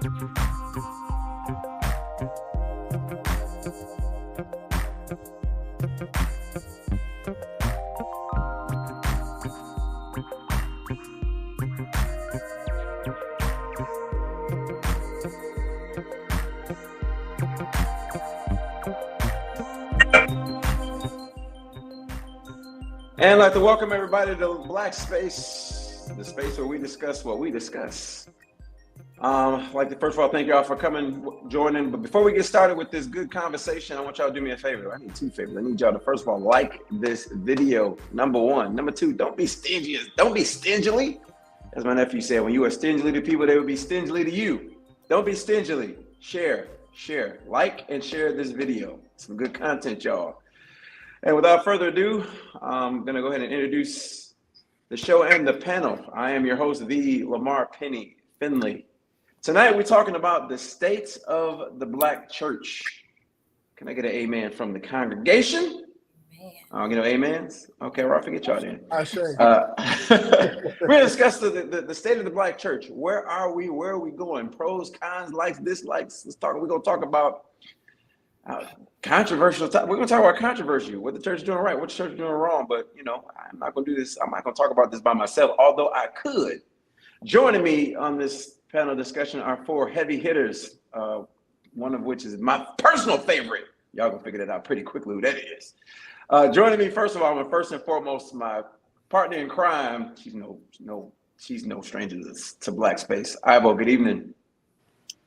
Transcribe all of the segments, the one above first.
And I'd like to welcome everybody to Black Space, the space where we discuss what we discuss. I'd like to first of all thank y'all for coming, joining. But before we get started with this good conversation, I want y'all to do me a favor. I need two favors. I need y'all to first of all like this video. Number one. Number two, don't be stingy. Don't be stingily. As my nephew said, when you are stingily to people, they will be stingily to you. Don't be stingily. Share, like and share this video. Some good content, y'all. And without further ado, I'm going to go ahead and introduce the show and the panel. I am your host, the Lamar Finley. Tonight, we're talking about the state of the Black church. Can I get an amen from the congregation? You know, amens? Okay, well, I forget y'all then. I sure. We're going to discuss the state of the Black church. Where are we? Where are we going? Pros, cons, likes, dislikes. We're going to talk about controversial topic. We're going to talk about controversy, what the church is doing right, what the church is doing wrong. But, you know, I'm not going to do this. I'm not going to talk about this by myself, although I could. Joining me on this panel discussion are four heavy hitters, one of which is my personal favorite. Y'all gonna figure that out pretty quickly who that is. Joining me, first of all, first and foremost, my partner in crime. She's no stranger to Black Space. Ivo, good evening.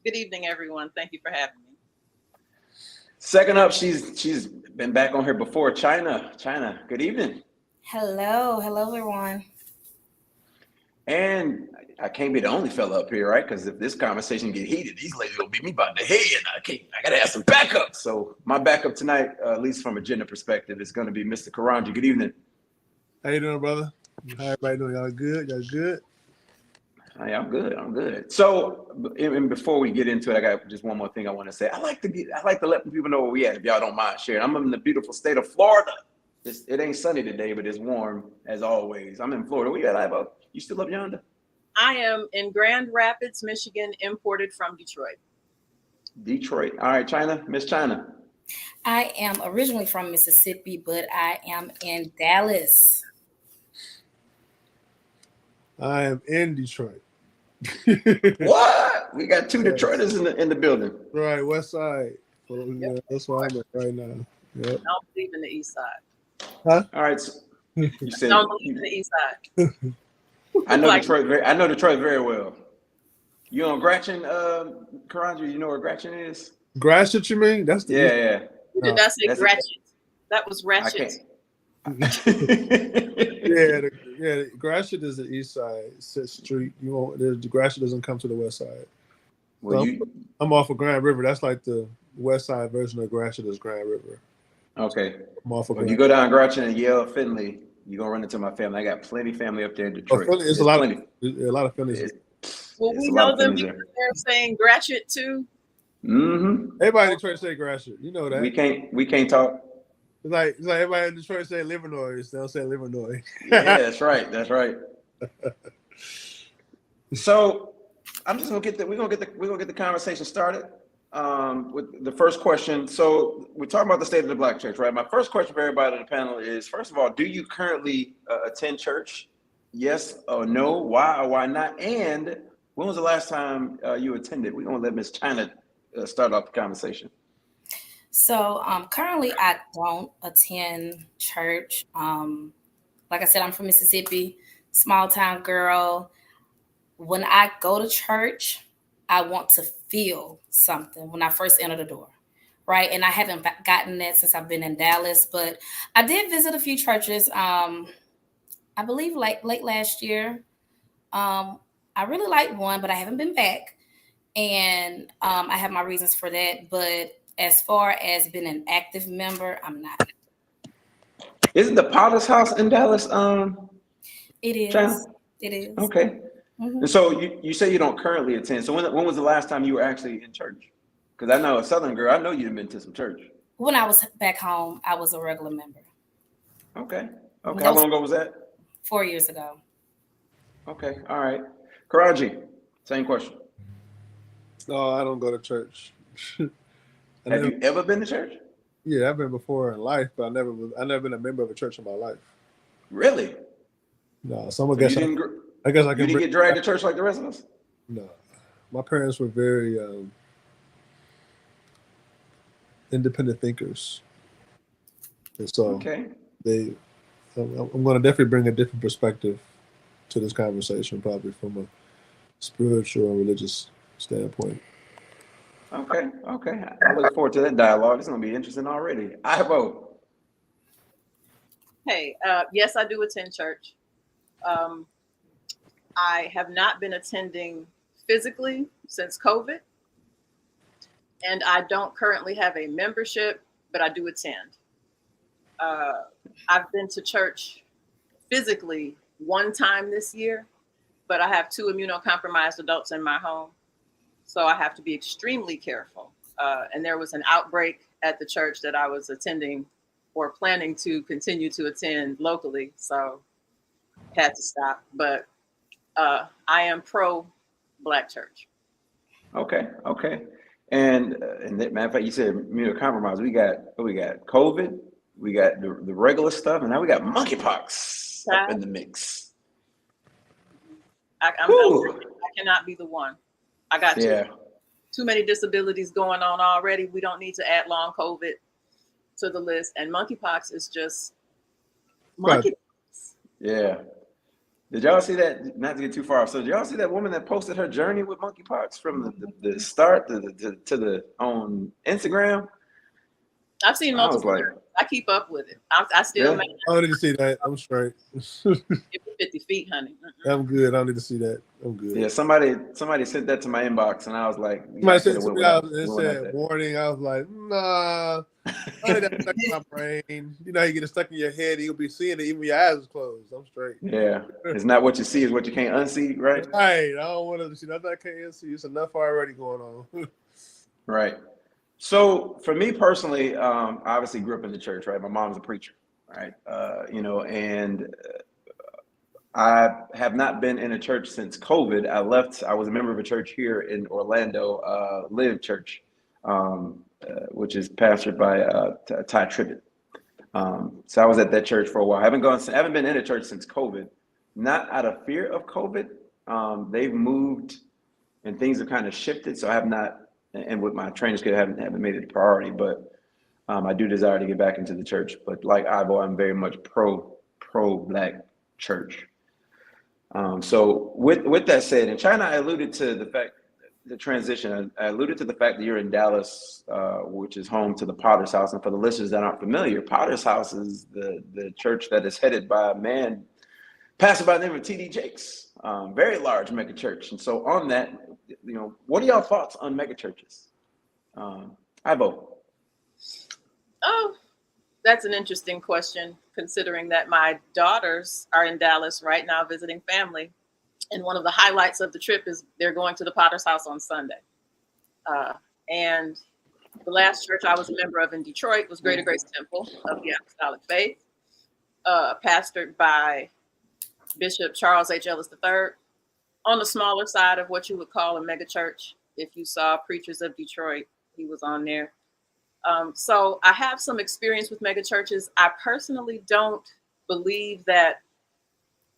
Good evening, everyone. Thank you for having me. Second up, she's been back on here before. China, good evening. Hello, everyone. And I can't be the only fella up here, right? Because if this conversation get heated, these ladies will beat me by the head, and I gotta have some backup. So my backup tonight, at least from a gender perspective, is going to be Mr. Karanji. Good evening. How you doing, brother? How everybody doing? Y'all good? Y'all good? Hey, I'm good. So, and before we get into it, I got just one more thing I want to say. I like to let people know where we at, if y'all don't mind sharing. I'm in the beautiful state of Florida. It ain't sunny today, but it's warm as always. I'm in Florida. Where you at, Ivo? You still up yonder? I am in Grand Rapids, Michigan, imported from Detroit. Detroit. All right, China, Miss China. I am originally from Mississippi, but I am in Dallas. I am in Detroit. What? We got two Detroiters in the building. Right, West Side. Yep. Yeah, that's where I'm at right now. Yep. I don't believe in the East Side. Huh? All right. So you said don't believe in the East Side. I know Detroit. I know Detroit very well. You on Gratiot, Karanji? You know where Gratiot is? Gratiot, you mean? That's the yeah. Did I say Gratiot? That was Ratchet. Yeah. Gratiot is the East Side street. The Gratiot doesn't come to the West Side. Well, so I'm off of Grand River. That's like the West Side version of Gratiot is Grand River. Okay. I'm off of if you go down Gratiot and yell Finley, you're gonna run into my family. I got plenty of family up there in Detroit. Finley, it's a lot of Finleys. Well, we know them because they're saying Gratiot too. Mm-hmm. Everybody in Detroit say Gratiot. You know that. We can't talk. It's like everybody in Detroit say Livernois. They don't say Livernois. Yeah, that's right. So I'm just we're gonna get the conversation started with the first question. So we're talking about the state of the Black church, right? My first question for everybody on the panel is: first of all, do you currently attend church? Yes or no? Why or why not? And when was the last time you attended? We're gonna let Miss China start off the conversation. So currently I don't attend church. Like I said, I'm from Mississippi, small town girl. When I go to church, I want to feel something when I first enter the door, right? And I haven't gotten that since I've been in Dallas, but I did visit a few churches. I believe like late last year. I really liked one, but I haven't been back. And I have my reasons for that. But as far as being an active member, I'm not. Isn't the Potter's House in Dallas? It is. China? It is. Okay. Mm-hmm. And so you say you don't currently attend. So when was the last time you were actually in church? Because I know a Southern girl, I know you've been to some church. When I was back home, I was a regular member. Okay. How long ago was that? 4 years ago. Okay. All right. Karaji, same question. No, I don't go to church. I Have never, you ever been to church? yeah, I've been before in life, but I never been a member of a church in my life. Really? No, so I So you guess didn't I guess I you can didn't bring get dragged to church like the rest of us? no. My parents were very independent thinkers, and so Okay. they. I'm going to definitely bring a different perspective to this conversation, probably from a spiritual and religious standpoint. Okay. Okay. I look forward to that dialogue. It's gonna be interesting already. I vote. Hey, yes, I do attend church. Um, I have not been attending physically since COVID, and I don't currently have a membership, but I do attend. I've been to church physically one time this year, but I have two immunocompromised adults in my home, so I have to be extremely careful. And there was an outbreak at the church that I was attending or planning to continue to attend locally, so had to stop. But I am pro Black church. Okay. Okay. And matter of fact, you said immunocompromised. We got COVID. We got the regular stuff, and now we got monkeypox up in the mix. I cannot be the one. I got Yeah. too many disabilities going on already. We don't need to add long COVID to the list. And monkeypox is just Right. monkeypox. Yeah. Did y'all see that? Not to get too far off. So did y'all see that woman that posted her journey with monkeypox from the start to the on Instagram? I've seen I was multiple. like, I keep up with it. I still yeah. make I don't need to see that. I'm straight. 50 feet, honey. I'm good. I don't need to see that. I'm good. Yeah, somebody sent that to my inbox, and I was like, yeah, Somebody I said could have to went me, I without, was, it went without said that. warning. I was like, nah. I need that stuck in my brain. You know, how you get it stuck in your head, you'll be seeing it even when your eyes are closed. I'm straight. Yeah, it's not what you see, it's what you can't unsee, right? Right. I don't want to see nothing I can't see. It's enough already going on. Right. So for me personally, I obviously grew up in the church, right? My mom's a preacher, right? And I have not been in a church since COVID. I was a member of a church here in Orlando, Live Church, which is pastored by Ty Tribbett. So I was at that church for a while. I haven't been in a church since COVID, not out of fear of COVID. They've moved and things have kind of shifted. So I have not, and with my training schedule, haven't made it a priority, but I do desire to get back into the church. But like Ivo, I'm very much pro Black church. So with that said, in China, I alluded to the transition. I alluded to the fact that you're in Dallas, which is home to the Potter's House. And for the listeners that aren't familiar, Potter's House is the church that is headed by a man, pastor by the name of T.D. Jakes, very large mega church. And so on that, what are y'all thoughts on mega churches? Ivo. Oh, that's an interesting question, considering that my daughters are in Dallas right now visiting family. And one of the highlights of the trip is they're going to the Potter's House on Sunday. And the last church I was a member of in Detroit was Greater Grace Temple of the Apostolic Faith, pastored by Bishop Charles H. Ellis III, on the smaller side of what you would call a mega church. If you saw Preachers of Detroit, he was on there. So I have some experience with mega churches. I personally don't believe that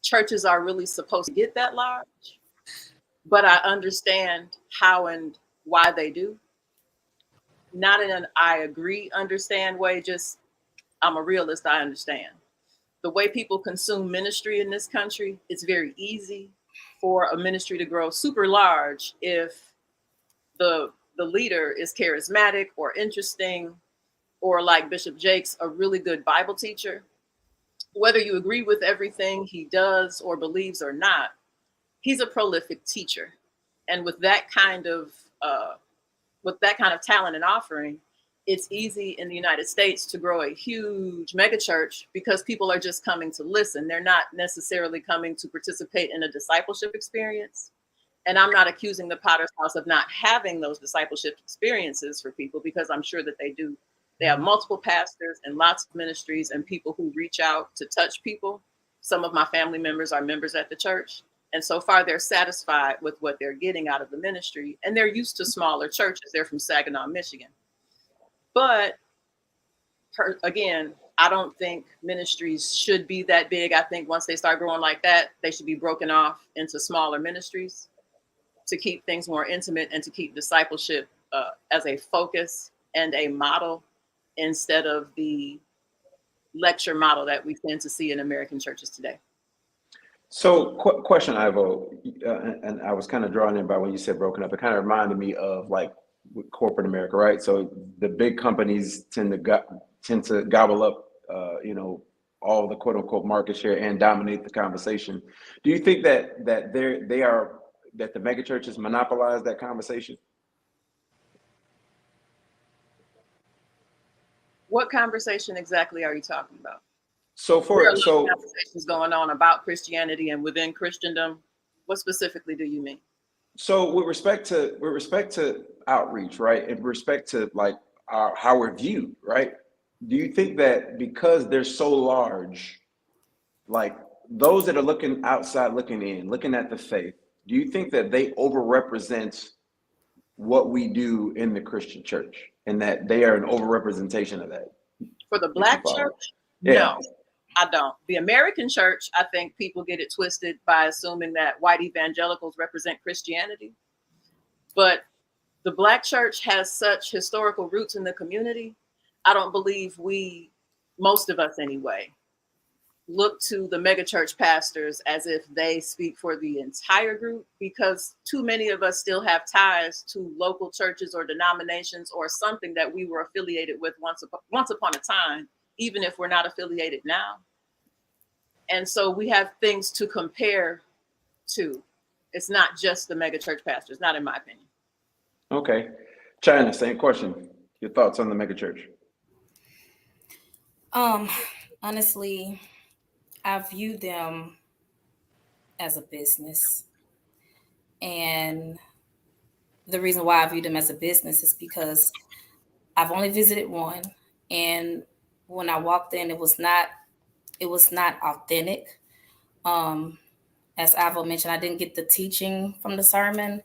churches are really supposed to get that large, but I understand how and why they do. Not in an I agree, understand way, just I'm a realist, I understand. The way people consume ministry in this country, it's very easy for a ministry to grow super large if the leader is charismatic or interesting, or like Bishop Jakes, a really good Bible teacher. Whether you agree with everything he does or believes or not, he's a prolific teacher. And with that kind of talent and offering, it's easy in the United States to grow a huge megachurch because people are just coming to listen. They're not necessarily coming to participate in a discipleship experience. And I'm not accusing the Potter's House of not having those discipleship experiences for people, because I'm sure that they do. They have multiple pastors and lots of ministries and people who reach out to touch people. Some of my family members are members at the church. And so far, they're satisfied with what they're getting out of the ministry. And they're used to smaller churches. They're from Saginaw, Michigan. But again, I don't think ministries should be that big. I think once they start growing like that, they should be broken off into smaller ministries to keep things more intimate and to keep discipleship as a focus and a model instead of the lecture model that we tend to see in American churches today. So question, Ivo, and I was kind of drawn in by when you said broken up. It kind of reminded me of like corporate America, right? So the big companies tend to gobble up, all the quote unquote market share and dominate the conversation. Do you think that the mega churches monopolize that conversation? What conversation exactly are you talking about? So conversations going on about Christianity and within Christendom. What specifically do you mean? So with respect to outreach, right, and respect to like how we're viewed, right? Do you think that because they're so large, like those that are looking outside, looking in, looking at the faith, do you think that they overrepresent what we do in the Christian church, and that they are an overrepresentation of that? For the Black church? Yeah. No, I don't. The American church, I think people get it twisted by assuming that white evangelicals represent Christianity. But the Black church has such historical roots in the community. I don't believe most of us anyway, look to the megachurch pastors as if they speak for the entire group, because too many of us still have ties to local churches or denominations or something that we were affiliated with once upon a time, even if we're not affiliated now. And so we have things to compare to. It's not just the megachurch pastors, not in my opinion. Okay. China, same question. Your thoughts on the megachurch? Honestly, I view them as a business. And the reason why I view them as a business is because I've only visited one. And when I walked in, it was not authentic. As Ivo mentioned, I didn't get the teaching from the sermon.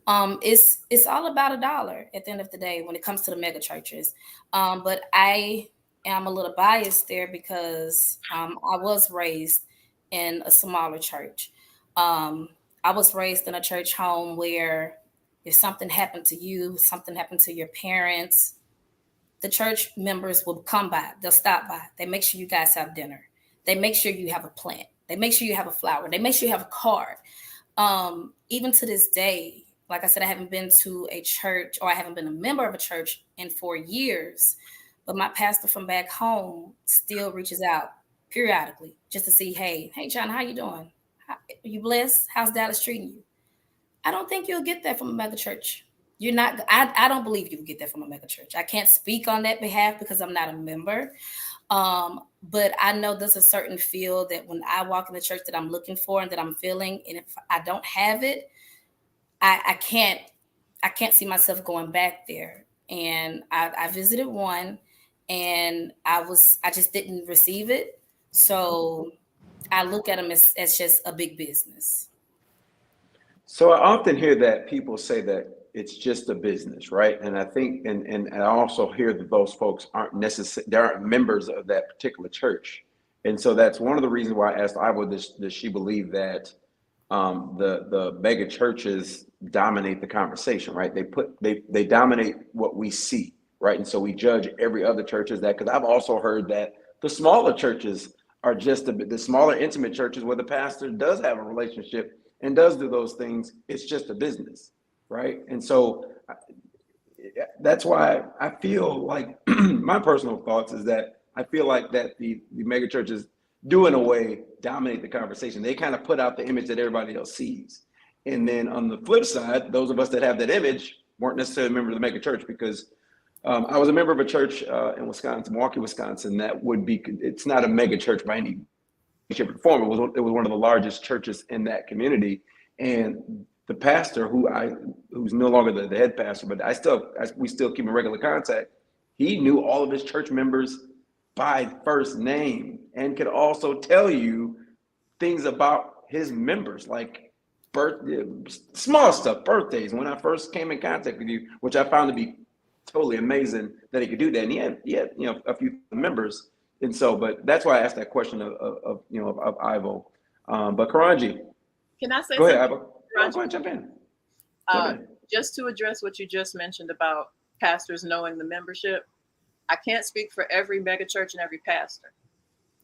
It's all about $1 at the end of the day when it comes to the mega churches. But I am a little biased there because I was raised in a smaller church. I was raised in a church home where if something happened to you, something happened to your parents, the church members will come by. They'll stop by. They make sure you guys have dinner. They make sure you have a plant. They make sure you have a flower. They make sure you have a card. Even to this day, like I said, I haven't been to a church, or I haven't been a member of a church in 4 years. But my pastor from back home still reaches out periodically just to see, hey, John, how you doing? Are you blessed? How's Dallas treating you? I don't think you'll get that from a mega church. You're not. I don't believe you will get that from a mega church. I can't speak on that behalf because I'm not a member. But I know there's a certain feel that when I walk in the church that I'm looking for and that I'm feeling, and if I don't have it, I can't see myself going back there. And I visited one, and I just didn't receive it. So I look at them as just a big business. So I often hear that people say that it's just a business, right? And I think, and I also hear that those folks they aren't members of that particular church. And so that's one of the reasons why I asked Ivo, does she believe that the mega churches dominate the conversation, right? They dominate what we see, right? And so we judge every other church as that, because I've also heard that the smaller churches are just the smaller intimate churches where the pastor does have a relationship and does do those things. It's just a business, right? And so that's why I feel like my personal thoughts is that I feel like that the mega churches do in a way dominate the conversation. They kind of put out the image that everybody else sees. And then on the flip side, those of us that have that image weren't necessarily members of the mega church, because I was a member of a church in Wisconsin, Milwaukee, Wisconsin, that it's not a mega church by any shape or form. It was one of the largest churches in that community. And the pastor, who's no longer the head pastor, but we still keep in regular contact, he knew all of his church members by first name and could also tell you things about his members. Like small stuff, birthdays. When I first came in contact with you, which I found to be totally amazing that he could do that. And he had a few members. And so, but that's why I asked that question of Ivo. But Karanji, Can I say go something? ahead, Ivo. Go ahead, jump in. Just to address what you just mentioned about pastors knowing the membership, I can't speak for every megachurch and every pastor,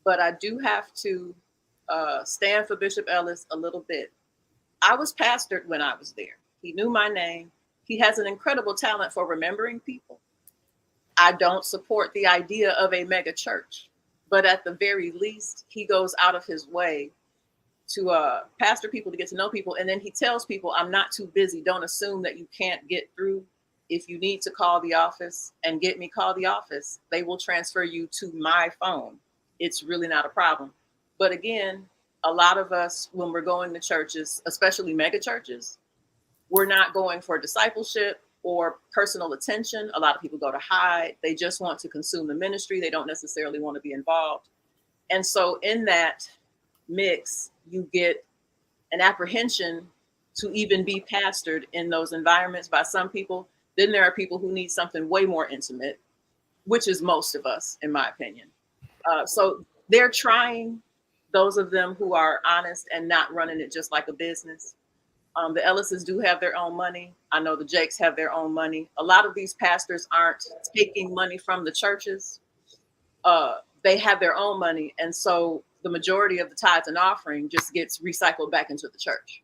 but I do have to stand for Bishop Ellis a little bit. I was pastored when I was there. He knew my name. He has an incredible talent for remembering people. I don't support the idea of a mega church, but at the very least, he goes out of his way to pastor people, to get to know people. And then he tells people, I'm not too busy. Don't assume that you can't get through. If you need to call the office and get me, call the office. They will transfer you to my phone. It's really not a problem. But again, a lot of us, when we're going to churches, especially mega churches, we're not going for discipleship or personal attention. A lot of people go to hide. They just want to consume the ministry. They don't necessarily want to be involved. And so in that mix, you get an apprehension to even be pastored in those environments by some people. Then there are people who need something way more intimate, which is most of us, in my opinion. So they're trying, those of them who are honest and not running it just like a business. The Ellises do have their own money. I know the Jakes have their own money. A lot of these pastors aren't taking money from the churches. They have their own money. And so the majority of the tithes and offering just gets recycled back into the church.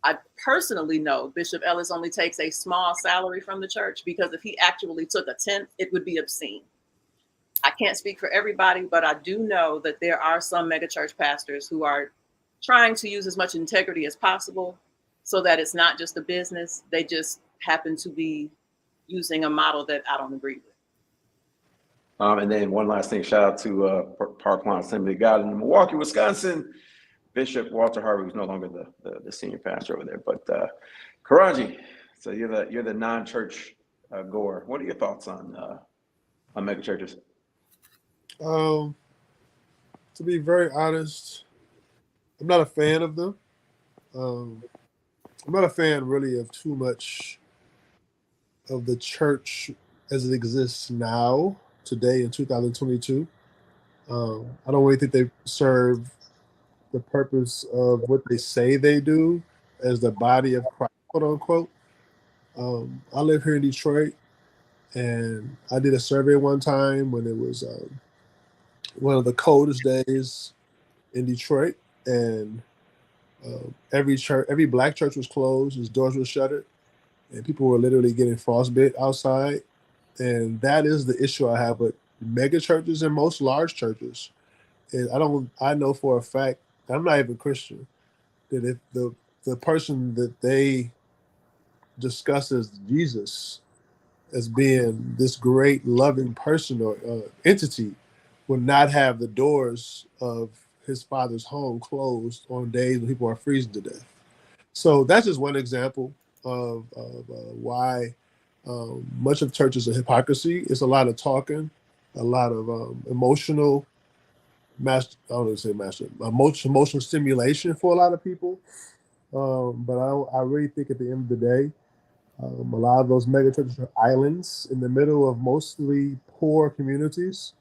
I personally know Bishop Ellis only takes a small salary from the church, because if he actually took a tenth, it would be obscene. I can't speak for everybody, but I do know that there are some megachurch pastors who are trying to use as much integrity as possible so that it's not just a business. They just happen to be using a model that I don't agree with. And then one last thing, shout out to Parkland Assembly of God in Milwaukee, Wisconsin, Bishop Walter Harvey, who's no longer the senior pastor over there. But Karanji, so you're the non-church goer. What are your thoughts on mega churches? To be very honest, I'm not a fan of them. I'm not a fan really of too much of the church as it exists now, today in 2022. I don't really think they serve the purpose of what they say they do as the body of Christ, quote unquote. I live here in Detroit, and I did a survey one time when it was one of the coldest days in Detroit, and every black church was closed, its doors were shuttered, and people were literally getting frostbite outside. And that is the issue I have with mega churches and most large churches. And I know for a fact, I'm not even Christian, that if the person that they discuss as Jesus as being this great loving person or entity would not have the doors of his father's home closed on days when people are freezing to death. So that's just one example of why much of church is a hypocrisy. It's a lot of talking, a lot of emotional emotional stimulation for a lot of people. But I really think at the end of the day, a lot of those mega churches are islands in the middle of mostly poor communities.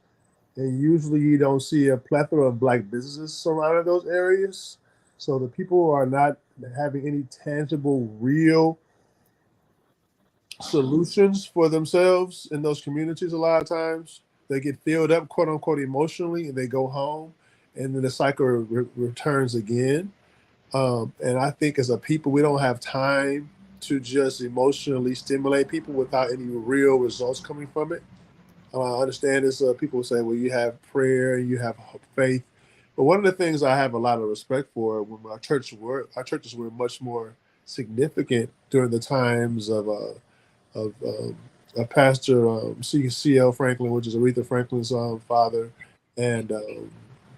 And usually you don't see a plethora of black businesses surrounding those areas. So the people are not having any tangible, real solutions for themselves in those communities. A lot of times they get filled up, quote unquote, emotionally, and they go home, and then the cycle returns again. And I think as a people, we don't have time to just emotionally stimulate people without any real results coming from it. I understand this. People say, well, you have prayer, you have faith. But one of the things I have a lot of respect for when our churches were much more significant during the times of Pastor C.L. Franklin, which is Aretha Franklin's father, and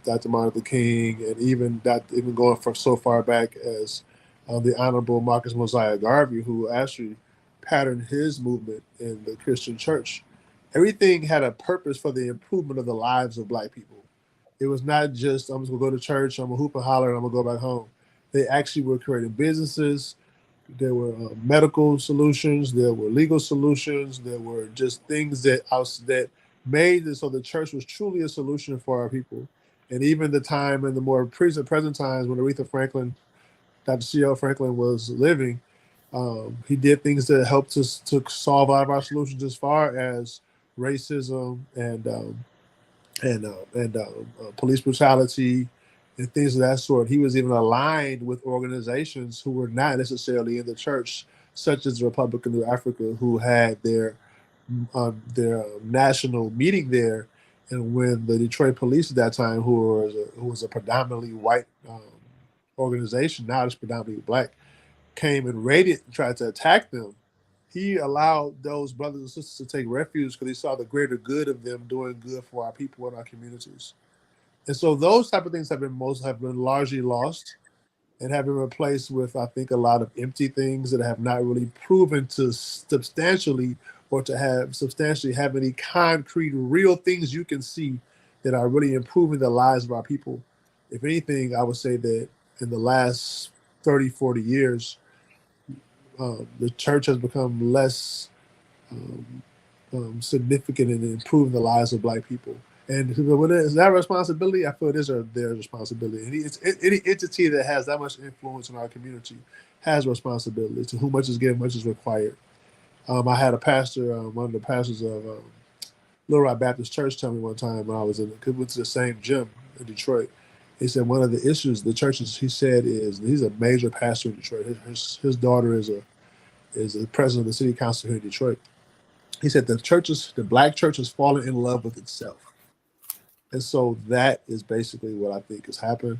Dr. Martin Luther King, and even going from so far back as the Honorable Marcus Mosiah Garvey, who actually patterned his movement in the Christian church. Everything had a purpose for the improvement of the lives of black people. It was not just, I'm just going to go to church, I'm going to hoop and holler, and I'm going to go back home. They actually were creating businesses. There were medical solutions. There were legal solutions. There were just things that made it so the church was truly a solution for our people. And even the time in the more present times when Aretha Franklin, Dr. C.L. Franklin was living, he did things that helped us to solve a lot of our solutions as far as racism and police brutality and things of that sort. He was even aligned with organizations who were not necessarily in the church, such as the Republican of Africa, who had their national meeting there. And when the Detroit police at that time, who was a predominantly white organization, now it's predominantly black, came and raided and tried to attack them, he allowed those brothers and sisters to take refuge because he saw the greater good of them doing good for our people and our communities. And so those type of things have been largely lost and have been replaced with, I think, a lot of empty things that have not really proven to substantially or to have any concrete, real things you can see that are really improving the lives of our people. If anything, I would say that in the last 30, 40 years, the church has become less significant in improving the lives of Black people. And when it's that responsibility, I feel it is their responsibility. Any entity that has that much influence in our community has responsibility. To whom much is given, much is required. I had a pastor, one of the pastors of Little Rock Baptist Church, tell me one time when I was went to the same gym in Detroit. He said one of the issues the churches, he said, is he's a major pastor in Detroit. His daughter is the president of the city council here in Detroit. He said the Black church has fallen in love with itself. And so that is basically what I think has happened.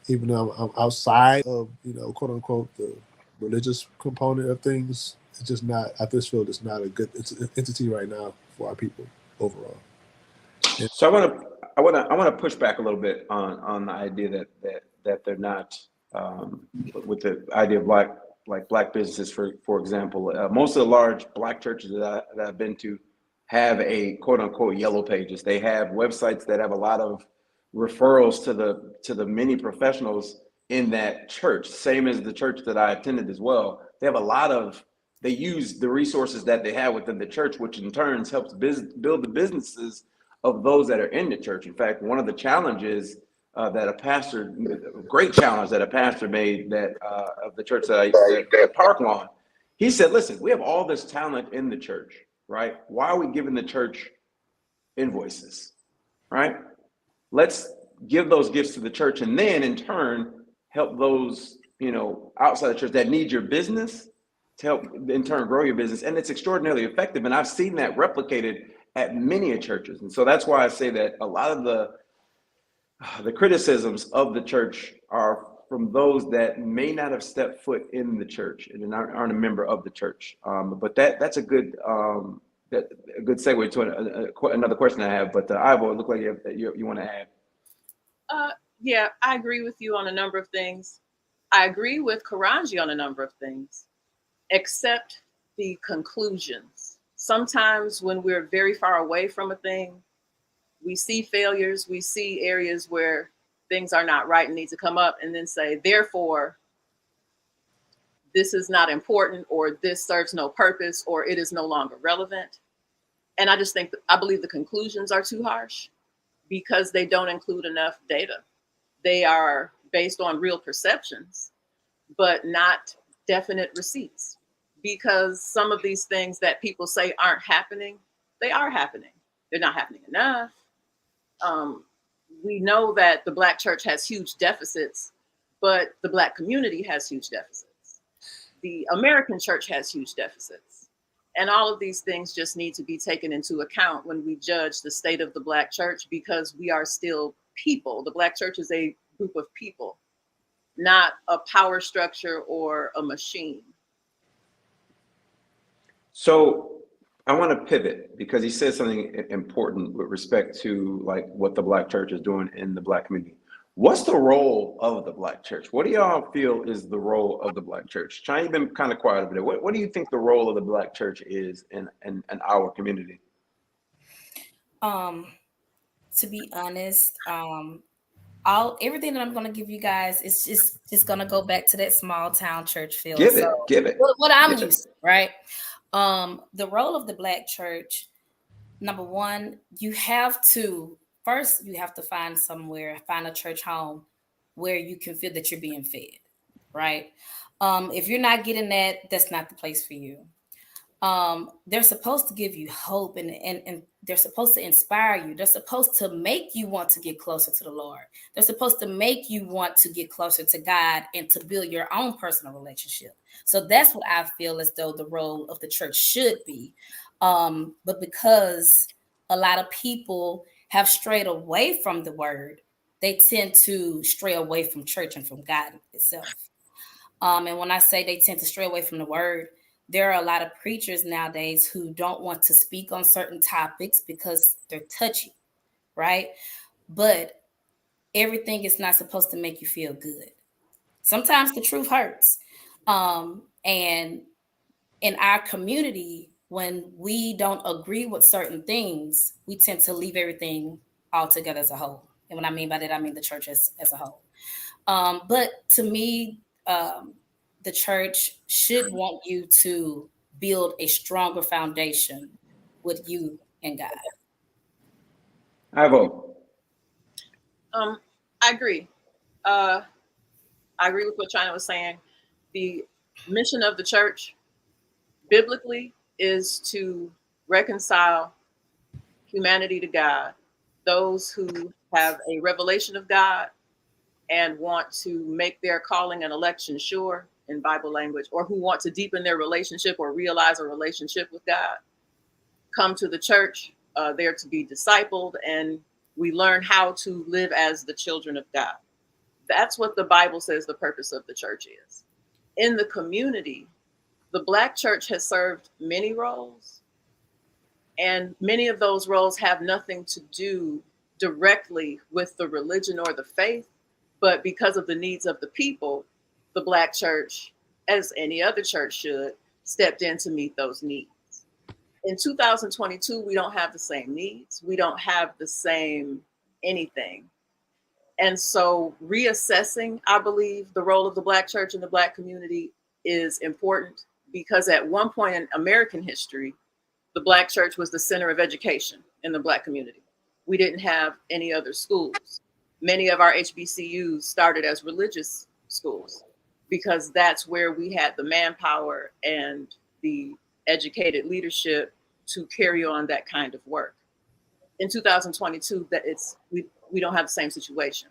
Even though I'm outside of, quote unquote, the religious component of things, it's just not, I just feel it's not a good entity right now for our people overall. So I want to push back a little bit on the idea that they're not with the idea of Black businesses, for example. Most of the large Black churches that I've been to have a quote unquote yellow pages. They have websites that have a lot of referrals to the many professionals in that church, same as the church that I attended as well. They use the resources that they have within the church, which in turn helps build the businesses of those that are in the church. In fact, one of the challenges great challenge that a pastor made of the church that Park Lawn, he said, listen, we have all this talent in the church, right? Why are we giving the church invoices, right? Let's give those gifts to the church and then in turn help those, outside the church that need your business to help in turn grow your business. And it's extraordinarily effective. And I've seen that replicated at many churches. And so that's why I say that a lot of the criticisms of the church are from those that may not have stepped foot in the church and aren't a member of the church. But that's a good segue to another question I have. But Ivo, it looked like you want to add. Yeah, I agree with you on a number of things. I agree with Karanji on a number of things, except the conclusions. Sometimes when we're very far away from a thing, we see failures, we see areas where things are not right and need to come up, and then say, therefore, this is not important, or this serves no purpose, or it is no longer relevant. And I believe the conclusions are too harsh because they don't include enough data. They are based on real perceptions, but not definite receipts. Because some of these things that people say aren't happening, they are happening. They're not happening enough. We know that the Black church has huge deficits, but the Black community has huge deficits. The American church has huge deficits. And all of these things just need to be taken into account when we judge the state of the Black church, because we are still people. The Black church is a group of people, not a power structure or a machine. So I want to pivot because he said something important with respect to like what the Black church is doing in the Black community. What's the role of the Black church? What do y'all feel is the role of the Black church? China, you've been kind of quiet over there. What do you think the role of the Black church is in our community? To be honest, everything that I'm going to give you guys is just going to go back to that small town church feel. Give it. What I'm used to, right? The role of the Black church, number one, you have to find a church home where you can feel that you're being fed, right? If you're not getting that, that's not the place for you. They're supposed to give you hope and they're supposed to inspire you. They're supposed to make you want to get closer to the Lord. They're supposed to make you want to get closer to God and to build your own personal relationship. So that's what I feel as though the role of the church should be. But because a lot of people have strayed away from the word, they tend to stray away from church and from God itself. And when I say they tend to stray away from the word, there are a lot of preachers nowadays who don't want to speak on certain topics because they're touchy, right? But everything is not supposed to make you feel good. Sometimes the truth hurts. And in our community, when we don't agree with certain things, we tend to leave everything all together as a whole. And what I mean by that, I mean the church as a whole. But to me, the church should want you to build a stronger foundation with you and God. I vote. I agree. I agree with what China was saying. The mission of the church, biblically, is to reconcile humanity to God. Those who have a revelation of God and want to make their calling and election sure in Bible language, or who want to deepen their relationship or realize a relationship with God, come to the church. There to be discipled, and we learn how to live as the children of God. That's what the Bible says the purpose of the church is. In the community, the Black church has served many roles, and many of those roles have nothing to do directly with the religion or the faith, but because of the needs of the people, the Black church, as any other church should, stepped in to meet those needs. In 2022, we don't have the same needs. We don't have the same anything. And so reassessing, I believe, the role of the Black church in the Black community is important, because at one point in American history, the Black church was the center of education in the Black community. We didn't have any other schools. Many of our HBCUs started as religious schools because that's where we had the manpower and the educated leadership to carry on that kind of work. In 2022, we don't have the same situation.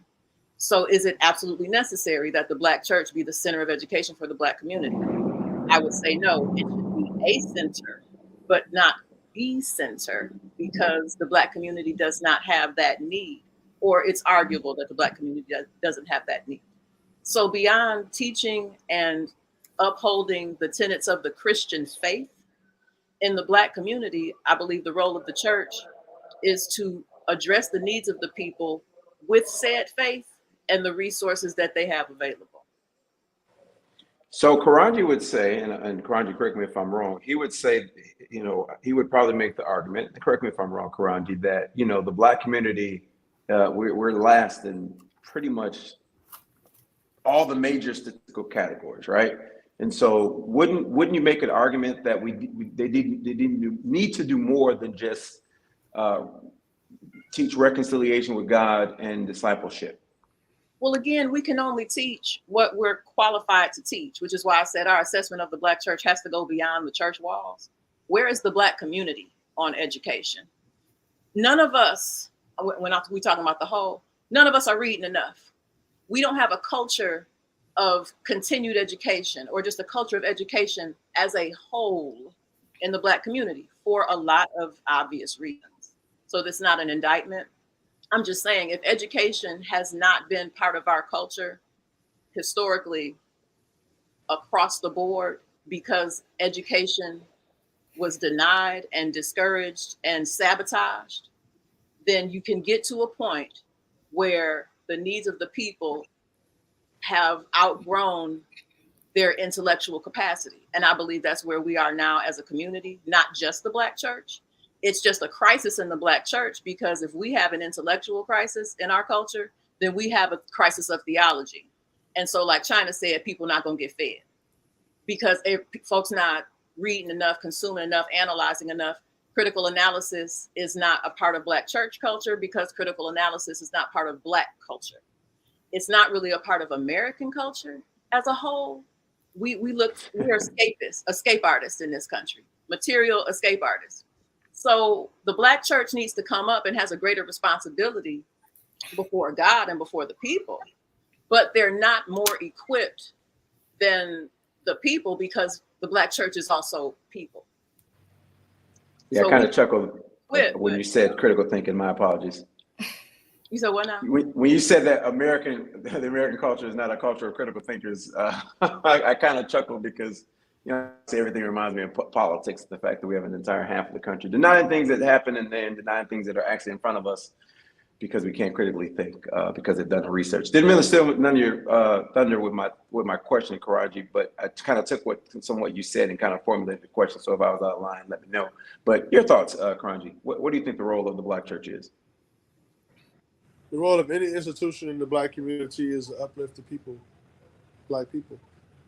So is it absolutely necessary that the Black church be the center of education for the Black community? I would say no. It should be a center, but not the center, because the Black community does not have that need, or it's arguable that the Black community doesn't have that need. So beyond teaching and upholding the tenets of the Christian faith in the Black community, I believe the role of the church is to address the needs of the people with said faith and the resources that they have available. So Karanji would say, and Karanji, correct me if I'm wrong, he would say, he would probably make the argument, correct me if I'm wrong, Karanji, that, the Black community, we're last in pretty much all the major statistical categories, right? And so wouldn't you make an argument that they didn't need to do more than just teach reconciliation with God and discipleship? Well, again, we can only teach what we're qualified to teach, which is why I said our assessment of the Black church has to go beyond the church walls. Where is the Black community on education? None of us, when we talking about the whole, none of us are reading enough. We don't have a culture of continued education, or just a culture of education as a whole in the Black community, for a lot of obvious reasons. So this is not an indictment. I'm just saying, if education has not been part of our culture historically across the board, because education was denied and discouraged and sabotaged, then you can get to a point where the needs of the people have outgrown their intellectual capacity. And I believe that's where we are now as a community, not just the Black church. It's just a crisis in the Black church, because if we have an intellectual crisis in our culture, then we have a crisis of theology. And so, like China said, people not going to get fed because folks not reading enough, consuming enough, analyzing enough. Critical analysis is not a part of Black church culture because critical analysis is not part of Black culture. It's not really a part of American culture as a whole. We are escape artists in this country, material escape artists. So the Black church needs to come up and has a greater responsibility before God and before the people. But they're not more equipped than the people because the Black church is also people. Yeah, So I kind of chuckled when you said critical thinking. My apologies. You said what now? When you said that the American culture is not a culture of critical thinkers, I kind of chuckled because, you know, everything reminds me of politics, the fact that we have an entire half of the country denying things that happen and then denying things that are actually in front of us because we can't critically think because they've done research. Didn't really steal none of your thunder with my question, Karaji, but I kind of took some of what you said and kind of formulated the question. So if I was out of line, let me know. But your thoughts, Karaji, what do you think the role of the Black church is? The role of any institution in the Black community is to uplift the people, Black people.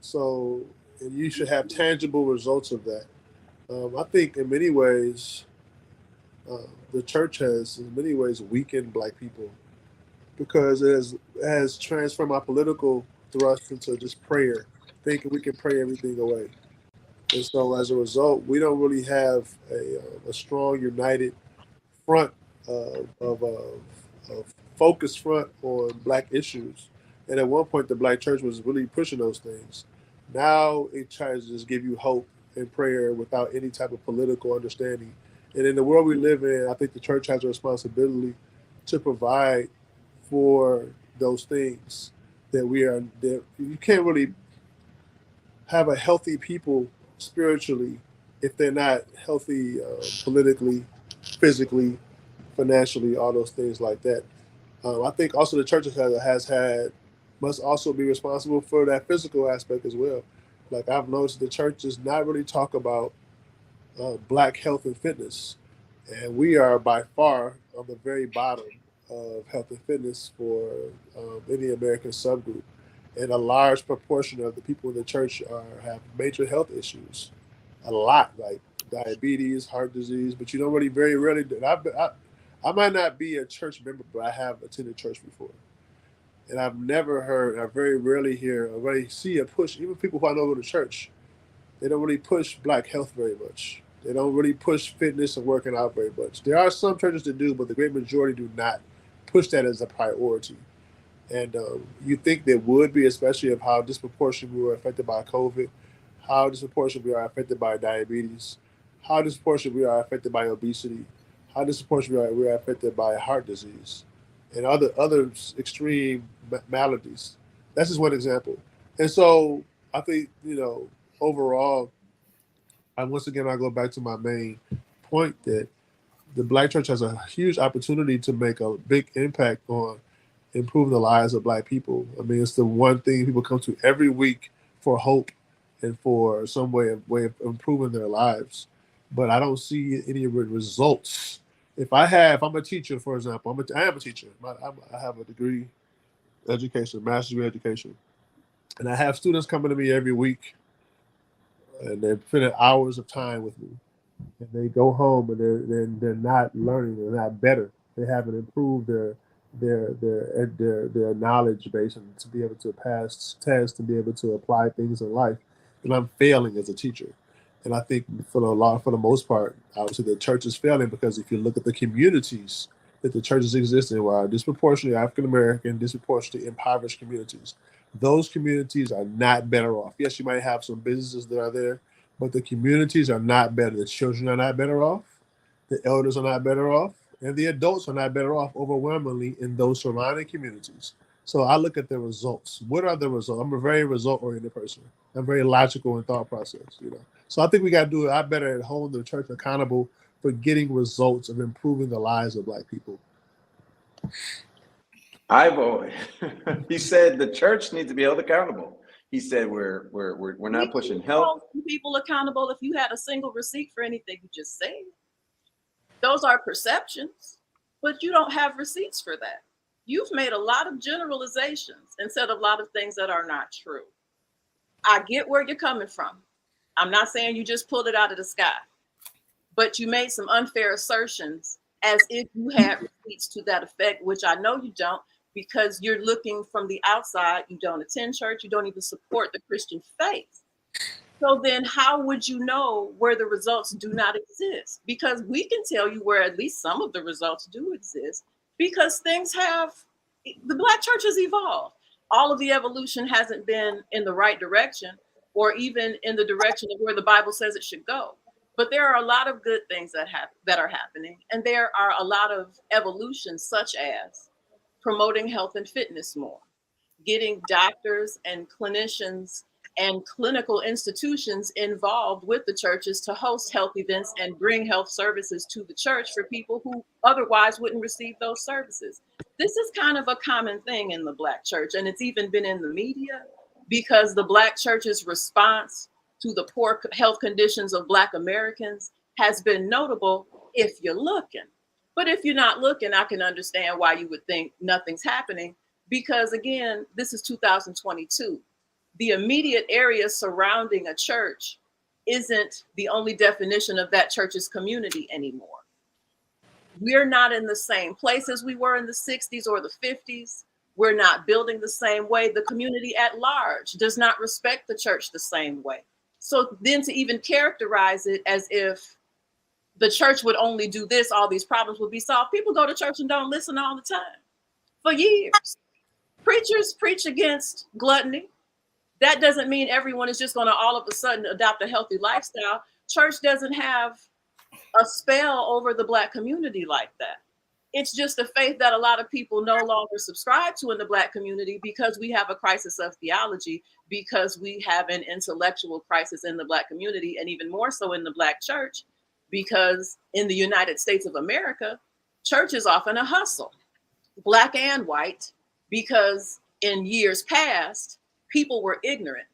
So, and you should have tangible results of that. I think in many ways, the church has in many ways weakened Black people because it has transformed our political thrust into just prayer, thinking we can pray everything away. And so as a result, we don't really have a strong, united front of focused front on Black issues. And at one point, the Black church was really pushing those things. Now it tries to just give you hope and prayer without any type of political understanding. And in the world we live in, I think the church has a responsibility to provide for those things that you can't really have a healthy people spiritually if they're not healthy politically, physically, financially, all those things like that. I think also the church must also be responsible for that physical aspect as well. Like I've noticed the church does not really talk about Black health and fitness. And we are by far on the very bottom of health and fitness for any American subgroup. And a large proportion of the people in the church have major health issues. A lot, like diabetes, heart disease, but you don't really very rarely. I might not be a church member, but I have attended church before. And I've never heard, I very rarely hear, or really see a push, even people who I know go to church, they don't really push Black health very much. They don't really push fitness and working out very much. There are some churches that do, but the great majority do not push that as a priority. And you think there would be, especially of how disproportionately we were affected by COVID, how disproportionately we are affected by diabetes, how disproportionately we are affected by obesity, how disproportionately we are affected by heart disease and other extreme maladies. That's just one example. And so I think, overall, once again, I go back to my main point that the Black church has a huge opportunity to make a big impact on improving the lives of Black people. I mean, it's the one thing people come to every week for hope and for some way of improving their lives. But I don't see any results. If I'm a teacher, for example, I am a teacher. I have a degree, education, master's degree education. And I have students coming to me every week and they're spending hours of time with me. And they go home and they're not learning, they're not better. They haven't improved their knowledge base and to be able to pass tests and be able to apply things in life. And I'm failing as a teacher. And I think for the most part, obviously the church is failing because if you look at the communities that the churches exist in, are disproportionately African American, disproportionately impoverished communities. Those communities are not better off. Yes, you might have some businesses that are there, but the communities are not better. The children are not better off. The elders are not better off. And the adults are not better off overwhelmingly in those surrounding communities. So I look at the results. What are the results? I'm a very result-oriented person. I'm very logical in thought process, So I think we got to do a lot better at holding the church accountable for getting results of improving the lives of Black people. He said the church needs to be held accountable. He said we're not pushing health. People accountable if you had a single receipt for anything you just said. Those are perceptions, but you don't have receipts for that. you've made a lot of generalizations and said a lot of things that are not true. I get where you're coming from. I'm not saying you just pulled it out of the sky, but you made some unfair assertions as if you had receipts to that effect, which I know you don't, because you're looking from the outside. You don't attend church. You don't even support the Christian faith. So then how would you know where the results do not exist? Because we can tell you where at least some of the results do exist, because things have, the Black church has evolved. All of the evolution hasn't been in the right direction or even in the direction of where the Bible says it should go. But there are a lot of good things that are happening. And there are a lot of evolutions, such as promoting health and fitness more, getting doctors and clinicians and clinical institutions involved with the churches to host health events and bring health services to the church for people who otherwise wouldn't receive those services. This is kind of a common thing in the Black church, and it's even been in the media, because the Black church's response to the poor health conditions of Black Americans has been notable if you're looking. But if you're not looking, I can understand why you would think nothing's happening, because again, this is 2022. The immediate area surrounding a church isn't the only definition of that church's community anymore. We're not in the same place as we were in the 60s or the 50s. We're not building the same way. The community at large does not respect the church the same way. So then to even characterize it as if the church would only do this, all these problems would be solved. People go to church and don't listen all the time for years. Preachers preach against gluttony. That doesn't mean everyone is just going to all of a sudden adopt a healthy lifestyle. Church doesn't have a spell over the Black community like that. It's just a faith that a lot of people no longer subscribe to in the Black community, because we have a crisis of theology, because we have an intellectual crisis in the Black community, and even more so in the Black church, because in the United States of America, church is often a hustle, Black and white, because in years past, people were ignorant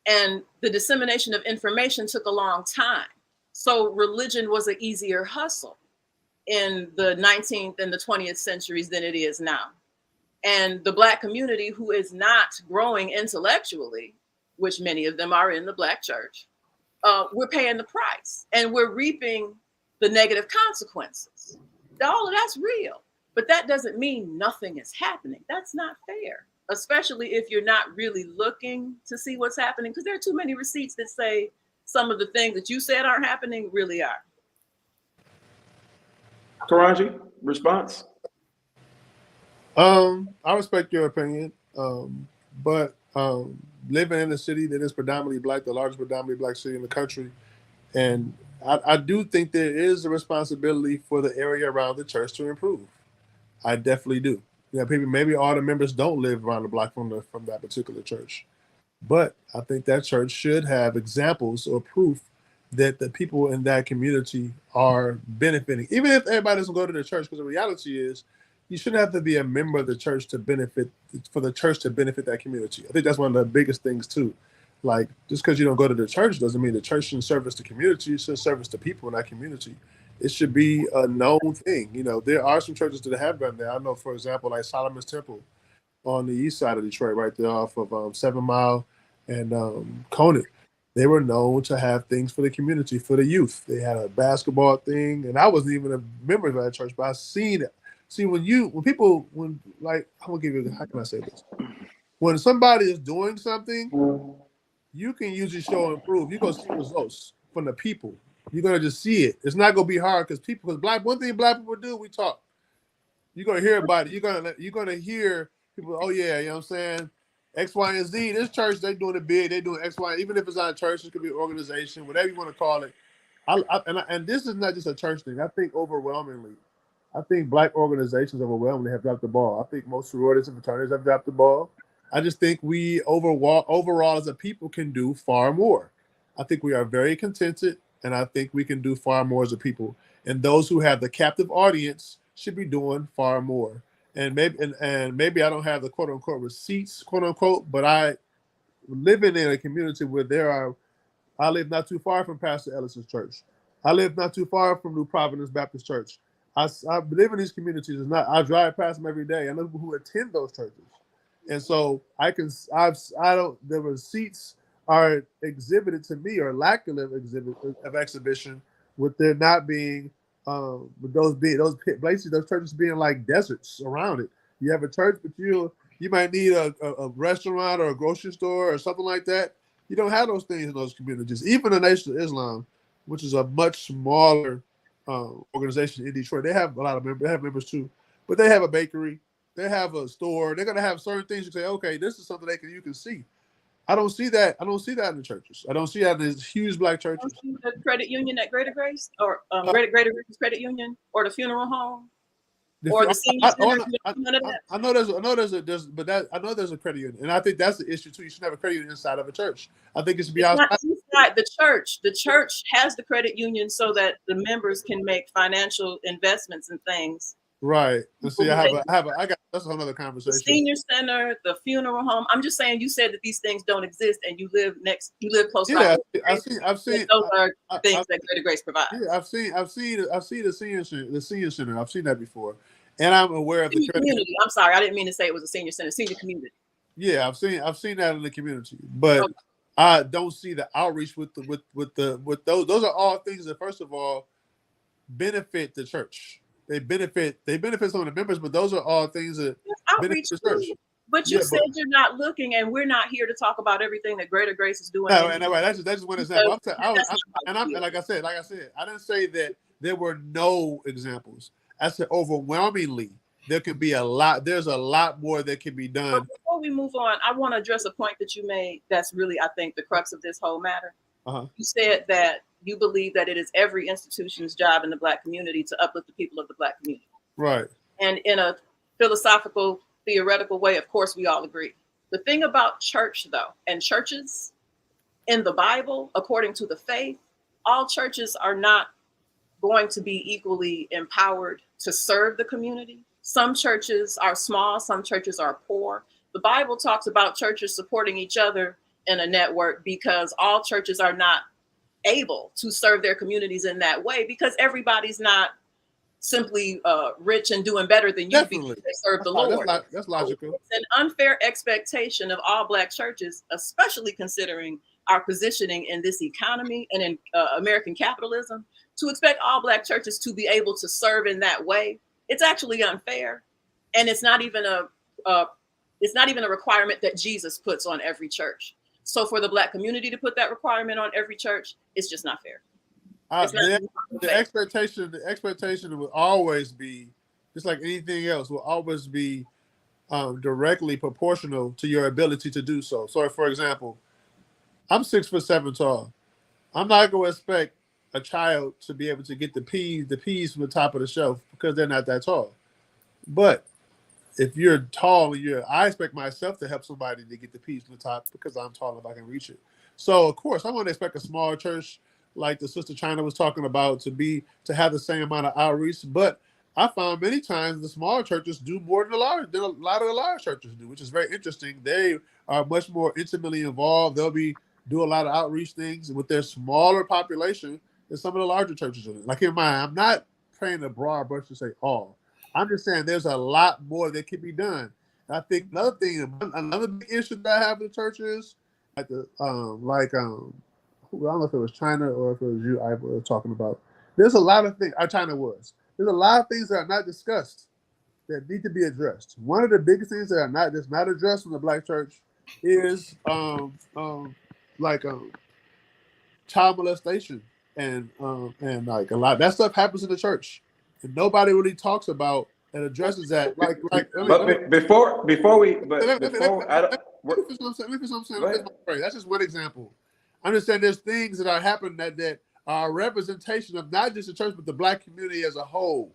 and the dissemination of information took a long time. So religion was an easier hustle in the 19th and the 20th centuries than it is now. And the Black community, who is not growing intellectually, which many of them are in the Black church, we're paying the price and we're reaping the negative consequences. All of that's real, but that doesn't mean nothing is happening. That's not fair, especially if you're not really looking to see what's happening, because there are too many receipts that say some of the things that you said aren't happening really are. Taraji, response? I respect your opinion, but living in a city that is predominantly Black, the largest predominantly Black city in the country, and I do think there is a responsibility for the area around the church to improve. I definitely do. People, maybe all the members don't live around the block from that particular church, but I think that church should have examples or proof that the people in that community are benefiting, even if everybody doesn't go to the church. Because the reality is, you shouldn't have to be a member of the church to benefit, for the church to benefit that community. I think that's one of the biggest things too. Like, just because you don't go to the church doesn't mean the church shouldn't service the community. It should service the people in that community. It should be a known thing. There are some churches that have done that. I know, for example, like Solomon's Temple on the east side of Detroit, right there off of 7 Mile and Conant. They were known to have things for the community, for the youth. They had a basketball thing, and I wasn't even a member of that church, but I've seen it. See, how can I say this? When somebody is doing something, you can usually show and prove. You're gonna see results from the people. You're gonna just see it. It's not gonna be hard because one thing Black people do, we talk. You're gonna hear about it. You're gonna hear people. Oh yeah, you know what I'm saying? X, Y, and Z. This church, they doing it big. They doing X, Y. Even if it's not a church, it could be an organization, whatever you want to call it. And this is not just a church thing. I think overwhelmingly, Black organizations overwhelmingly have dropped the ball. I think most sororities and fraternities have dropped the ball. I just think we overall as a people can do far more. I think we are very contented, and I think we can do far more as a people. And those who have the captive audience should be doing far more. And maybe I don't have the quote unquote receipts, quote unquote, but I living in a community where I live not too far from Pastor Ellis's church. I live not too far from New Providence Baptist Church. I live in these communities. It's not. I drive past them every day. I know people who attend those churches, and so I can. I don't. The receipts are exhibited to me, or lack of exhibition, with there not being, with those places, those churches being like deserts around it. You have a church, but you might need a restaurant or a grocery store or something like that. You don't have those things in those communities. Even the Nation of Islam, which is a much smaller organization in Detroit, they have a lot of members. They have members too, but they have a bakery, they have a store. They're gonna have certain things. You say, okay, this is something you can see. I don't see that. I don't see that in the churches. I don't see that in these huge black churches. The credit union at Greater Grace, or Greater Grace Credit Union, or the funeral home, or the senior center. I know there's a credit union, and I think that's the issue too. You should have a credit union inside of a church. I think it should be outside. Inside the church. The church has the credit union so that the members can make financial investments and things. Right. Let's see. I got. That's another conversation. The senior center, the funeral home. I'm just saying. You said that these things don't exist, and you live close by. Yeah, I've seen. Those are things that Greater Grace provides. Yeah, I've seen the senior center. I've seen that before, and I'm aware of the community. I'm sorry, I didn't mean to say it was a senior center. Senior community. Yeah, I've seen that in the community, but okay. I don't see the outreach with those. Those are all things that, first of all, benefit the church. They benefit some of the members, but those are all things that benefit the church. But you said you're not looking, and we're not here to talk about everything that Greater Grace is doing. No, and that's just one example. Like I said, I didn't say that there were no examples. I said overwhelmingly there could be a lot. There's a lot more that can be done. But before we move on, I want to address a point that you made. That's really, I think, the crux of this whole matter. Uh-huh. You said that you believe that it is every institution's job in the Black community to uplift the people of the Black community. Right. And in a philosophical, theoretical way, of course, we all agree. The thing about church, though, and churches in the Bible, according to the faith, all churches are not going to be equally empowered to serve the community. Some churches are small, some churches are poor. The Bible talks about churches supporting each other in a network because all churches are not able to serve their communities in that way because everybody's not simply rich and doing better than you Definitely. Because they serve the Lord. That's logical. It's an unfair expectation of all Black churches, especially considering our positioning in this economy and in American capitalism, to expect all Black churches to be able to serve in that way. It's actually unfair, and it's not even a requirement that Jesus puts on every church. So for the Black community to put that requirement on every church, it's just not fair. The expectation will always be, just like anything else, will always be directly proportional to your ability to do so. So, for example, I'm 6'7" tall. I'm not going to expect a child to be able to get the peas from the top of the shelf because they're not that tall. But if you're tall, I expect myself to help somebody to get the peas from the top because I'm tall if I can reach it. So of course, I'm going to expect a small church like the Sister China was talking about to have the same amount of outreach. But I found many times the small churches do more than a lot of the large churches do, which is very interesting. They are much more intimately involved. They'll do a lot of outreach things with their smaller population than some of the larger churches do. Like in mind, I'm not painting a broad brush to say all. I'm just saying there's a lot more that can be done. And I think another big issue that I have with the church is I don't know if it was China or if it was you I was talking about. There's a lot of things. China was. There's a lot of things that are not discussed that need to be addressed. One of the biggest things that's not addressed in the Black church is child molestation and like a lot that stuff happens in the church. And nobody really talks about and addresses that. That's just one example. I'm just saying there's things that are happening that are a representation of not just the church, but the Black community as a whole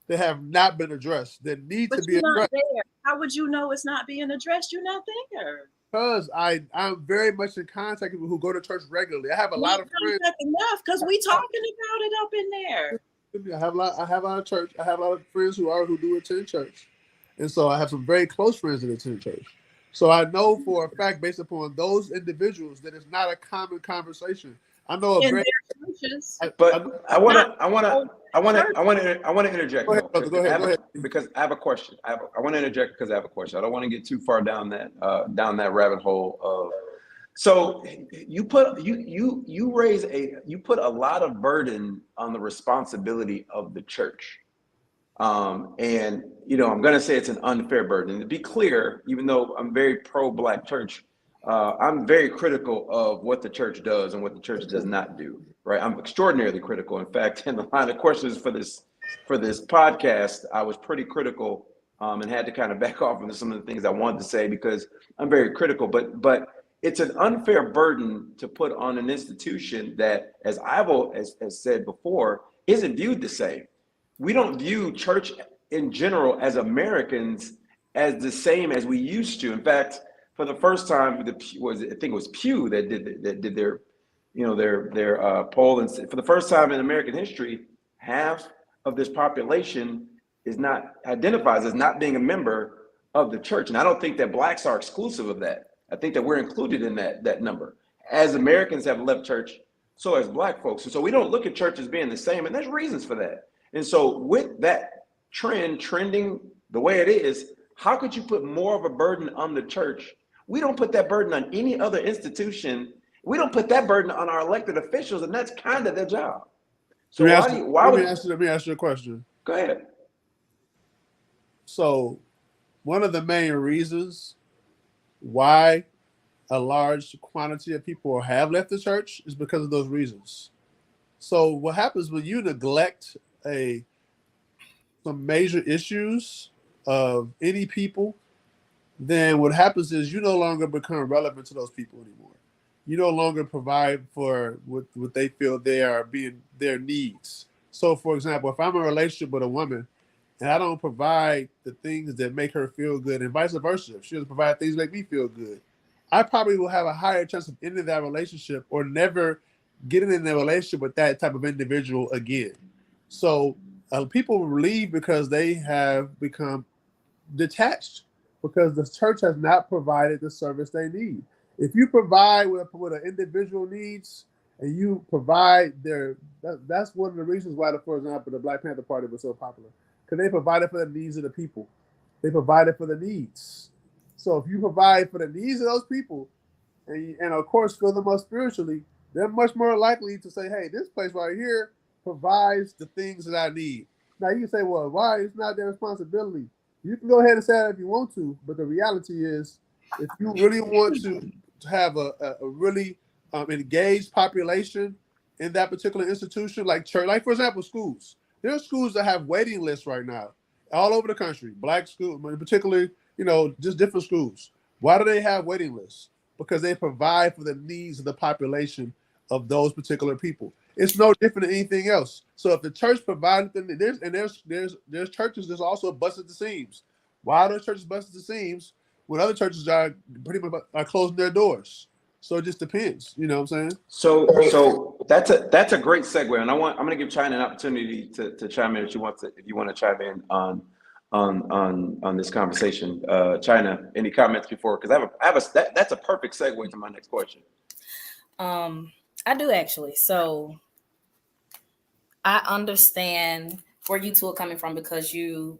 that have not been addressed, that need to be addressed. There. How would you know it's not being addressed? You're not there. Because I'm very much in contact with people who go to church regularly. I have a lot of friends. Enough, because we talking about it up in there. I have a lot of church. I have a lot of friends who do attend church, and so I have some very close friends that attend church. So I know for a fact, based upon those individuals, that it's not a common conversation. I know a in great. their churches. But I want to interject Go ahead, brother. Go ahead. Because I have a question. I want to interject because I have a question. I don't want to get too far down that rabbit hole of. So you put a lot of burden on the responsibility of the church. And I'm going to say it's an unfair burden. And to be clear, even though I'm very pro-Black church, I'm very critical of what the church does and what the church does not do. Right? I'm extraordinarily critical. In fact, in the line of questions for this podcast, I was pretty critical and had to kind of back off into some of the things I wanted to say because I'm very critical. But it's an unfair burden to put on an institution that, as I've said before, isn't viewed the same. We don't view church in general as Americans as the same as we used to. In fact, for the first time, I think it was Pew that did their poll, and for the first time in American history, half of this population identifies as not being a member of the church. And I don't think that Blacks are exclusive of that. I think that we're included in that number. As Americans have left church, so has Black folks. And so we don't look at church as being the same, and there's reasons for that. And so with that trending the way it is, how could you put more of a burden on the church? We don't put that burden on any other institution. We don't put that burden on our elected officials, and that's kind of their job. So let me ask you a question. Go ahead. So one of the main reasons why a large quantity of people have left the church is because of those reasons. So what happens when you neglect some major issues of any people, then what happens is you no longer become relevant to those people anymore. You no longer provide for what they feel their needs. So for example, if I'm in a relationship with a woman and I don't provide the things that make her feel good, and vice versa, if she doesn't provide things that make me feel good, I probably will have a higher chance of ending that relationship or never getting in a relationship with that type of individual again. So people leave because they have become detached because the church has not provided the service they need. If you provide what an individual needs and you provide that's one of the reasons why, for example, the Black Panther Party was so popular, because they provided for the needs of the people. They provided for the needs. So if you provide for the needs of those people and of course fill them up spiritually, they're much more likely to say, hey, this place right here provides the things that I need. Now you can say, well, why? It's not their responsibility. You can go ahead and say that if you want to, but the reality is, if you really want to have a really engaged population in that particular institution, like church, like for example, schools. There are schools that have waiting lists right now, all over the country. Black schools, particularly, just different schools. Why do they have waiting lists? Because they provide for the needs of the population of those particular people. It's no different than anything else. So if the church provided them, there's churches that's also busted at the seams. Why are those churches busted at the seams when other churches are pretty much closing their doors? So it just depends. You know what I'm saying? So that's a great segue, and I'm going to give China an opportunity to chime in if you want to chime in on this conversation. China, any comments before? Because that's a perfect segue to my next question. I do actually. So I understand where you two are coming from because you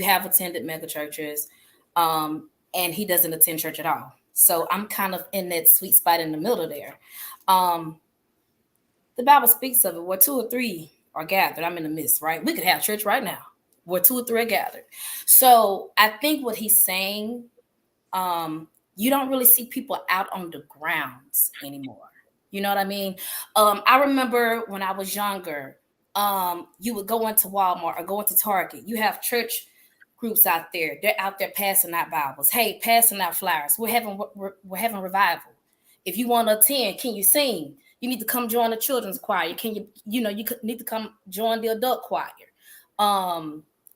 have attended mega churches, and he doesn't attend church at all. So I'm kind of in that sweet spot in the middle there. The Bible speaks of it where 2 or 3 are gathered. I'm in the midst, right? We could have church right now where 2 or 3 are gathered. So I think what he's saying, you don't really see people out on the grounds anymore. You know what I mean? I remember when I was younger, you would go into Walmart or go into Target. You have church groups out there. They're out there passing out Bibles. Hey, passing out flyers. We're having revival. If you want to attend, can you sing? You need to come join the children's choir. You need to come join the adult choir.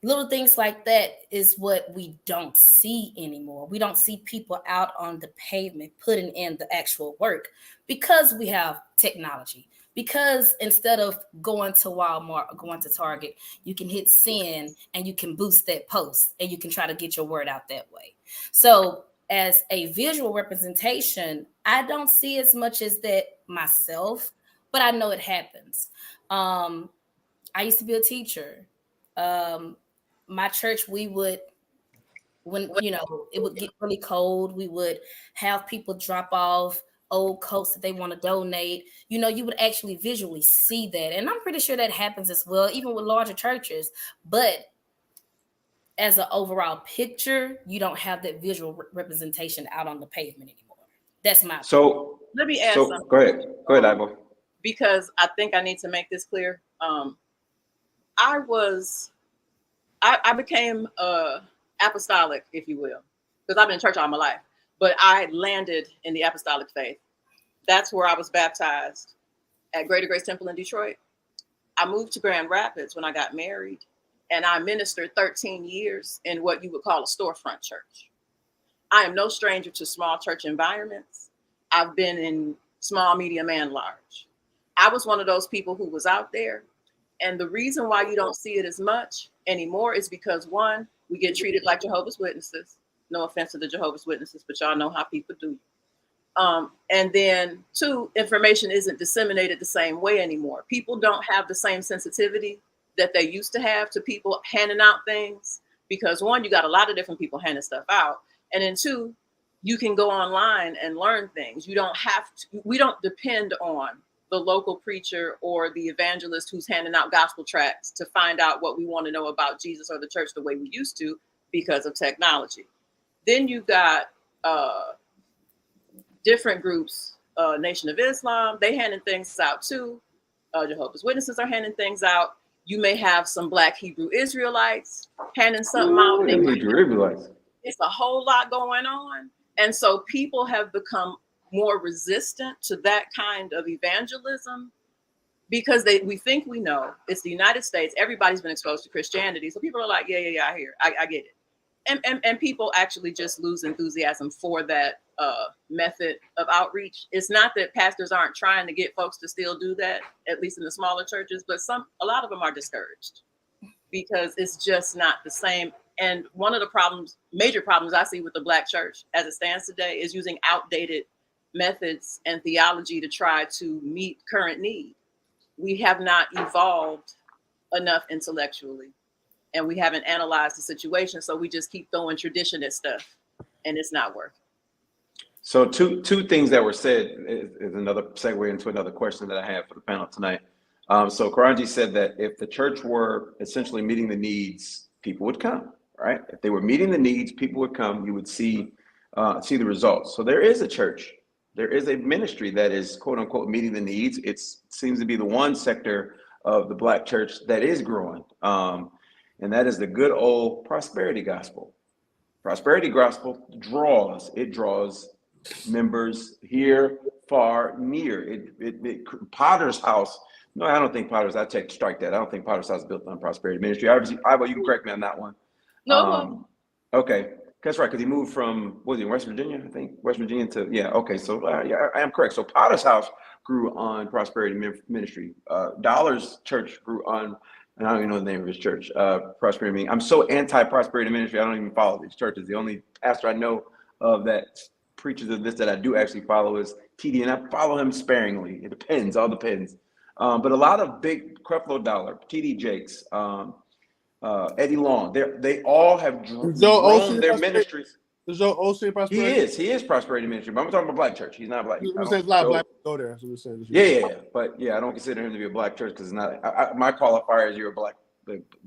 Little things like that is what we don't see anymore. We don't see people out on the pavement putting in the actual work because we have technology. Because instead of going to Walmart or going to Target, you can hit send and you can boost that post and you can try to get your word out that way. So as a visual representation, I don't see as much as that myself. but I know it happens. I used to be a teacher. My church, we would, when it would get really cold, we would have people drop off old coats that they want to donate. You would actually visually see that, and I'm pretty sure that happens as well, even with larger churches. But as an overall picture, you don't have that visual representation out on the pavement anymore. That's my So let me add something. Go ahead, Ivo. Because I think I need to make this clear. I became apostolic, if you will, because I've been in church all my life, but I landed in the apostolic faith. That's where I was baptized at Greater Grace Temple in Detroit. I moved to Grand Rapids when I got married, and I ministered 13 years in what you would call a storefront church. I am no stranger to small church environments. I've been in small, medium, and large. I was one of those people who was out there. And the reason why you don't see it as much anymore is because, one, we get treated like Jehovah's Witnesses. No offense to the Jehovah's Witnesses, but y'all know how people do. And then, two, information isn't disseminated the same way anymore. People don't have the same sensitivity that they used to have to people handing out things because, one, you got a lot of different people handing stuff out. And then, two, you can go online and learn things. You don't have to, we don't depend on the local preacher or the evangelist who's handing out gospel tracts to find out what we want to know about Jesus or the church the way we used to because of technology. Then you got different groups, Nation of Islam, they handing things out too. Jehovah's Witnesses are handing things out. You may have some Black Hebrew Israelites handing something out. It's a whole lot going on. And so people have become more resistant to that kind of evangelism because we think we know. It's the United States. Everybody's been exposed to Christianity. So people are like, yeah, I hear. I get it. And people actually just lose enthusiasm for that method of outreach. It's not that pastors aren't trying to get folks to still do that, at least in the smaller churches, but a lot of them are discouraged because it's just not the same. And one of the major problems I see with the Black church as it stands today is using outdated methods and theology to try to meet current need. We have not evolved enough intellectually, and we haven't analyzed the situation. So we just keep throwing tradition at stuff, and it's not working. So two things that were said is another segue into another question that I have for the panel tonight. So Karanji said that if the church were essentially meeting the needs, people would come, right? If they were meeting the needs, people would come. You would see the results. So there is a church. There is a ministry that is quote unquote meeting the needs. It seems to be the one sector of the Black church that is growing. And that is the good old prosperity gospel. Prosperity gospel draws members here, far, near. Potter's house. No, I don't think Potter's. Strike that. I don't think Potter's house is built on prosperity ministry. Obviously, Ivo, you can correct me on that one. No. Okay. That's right, because he moved from, was he in West Virginia? I think West Virginia to, yeah, okay. So yeah, I am correct. So Potter's house grew on prosperity ministry. Dollar's church grew on, and I don't even know the name of his church, prosperity ministry. I'm so anti-prosperity ministry, I don't even follow these churches. The only pastor I know of that preaches of this that I do actually follow is TD, and I follow him sparingly. It depends, all depends. But a lot of big Creflo Dollar, TD Jakes, Eddie Long, they all have grown their ministries. Is Joe Osteen prosperity? He is prosperity ministry, but I'm talking about Black church. He's not Black. A lot of Black people go there. So we're saying yeah. But yeah, I don't consider him to be a Black church because it's not. My qualifier is you're a Black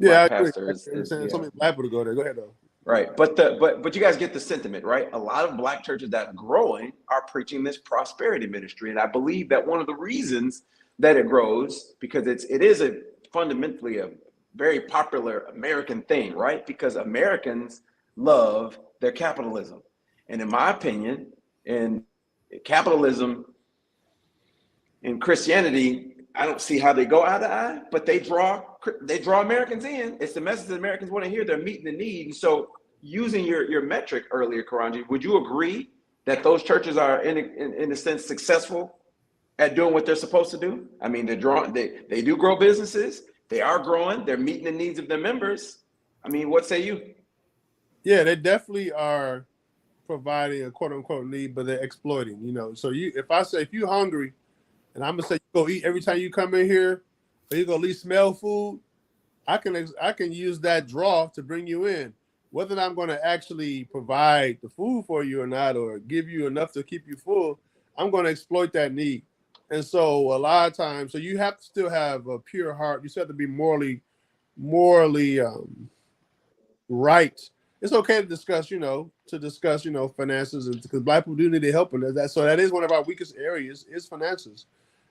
pastor. So many Black people to go there. Go ahead though. Right, but you guys get the sentiment, right? A lot of Black churches that are growing are preaching this prosperity ministry, and I believe that one of the reasons that it grows because it is fundamentally a very popular American thing, right? Because Americans love their capitalism. And in my opinion, in capitalism and Christianity, I don't see how they go eye to eye, but they draw Americans in. It's the message that Americans want to hear. They're meeting the need. And so using your metric earlier, Karanji, would you agree that those churches are in a sense successful at doing what they're supposed to do? I mean, they do grow businesses. They are growing. They're meeting the needs of their members. I mean, what say you? Yeah, they definitely are providing a quote unquote need, but they're exploiting. So if you're hungry and I'm gonna say you go eat every time you come in here, or you go at least smell food, I can use that draw to bring you in. Whether I'm going to actually provide the food for you or not, or give you enough to keep you full, I'm going to exploit that need. And so a lot of times, so you have to still have a pure heart. You still have to be morally right. It's okay to discuss, finances, and because Black people do need help in that. So that is one of our weakest areas is finances,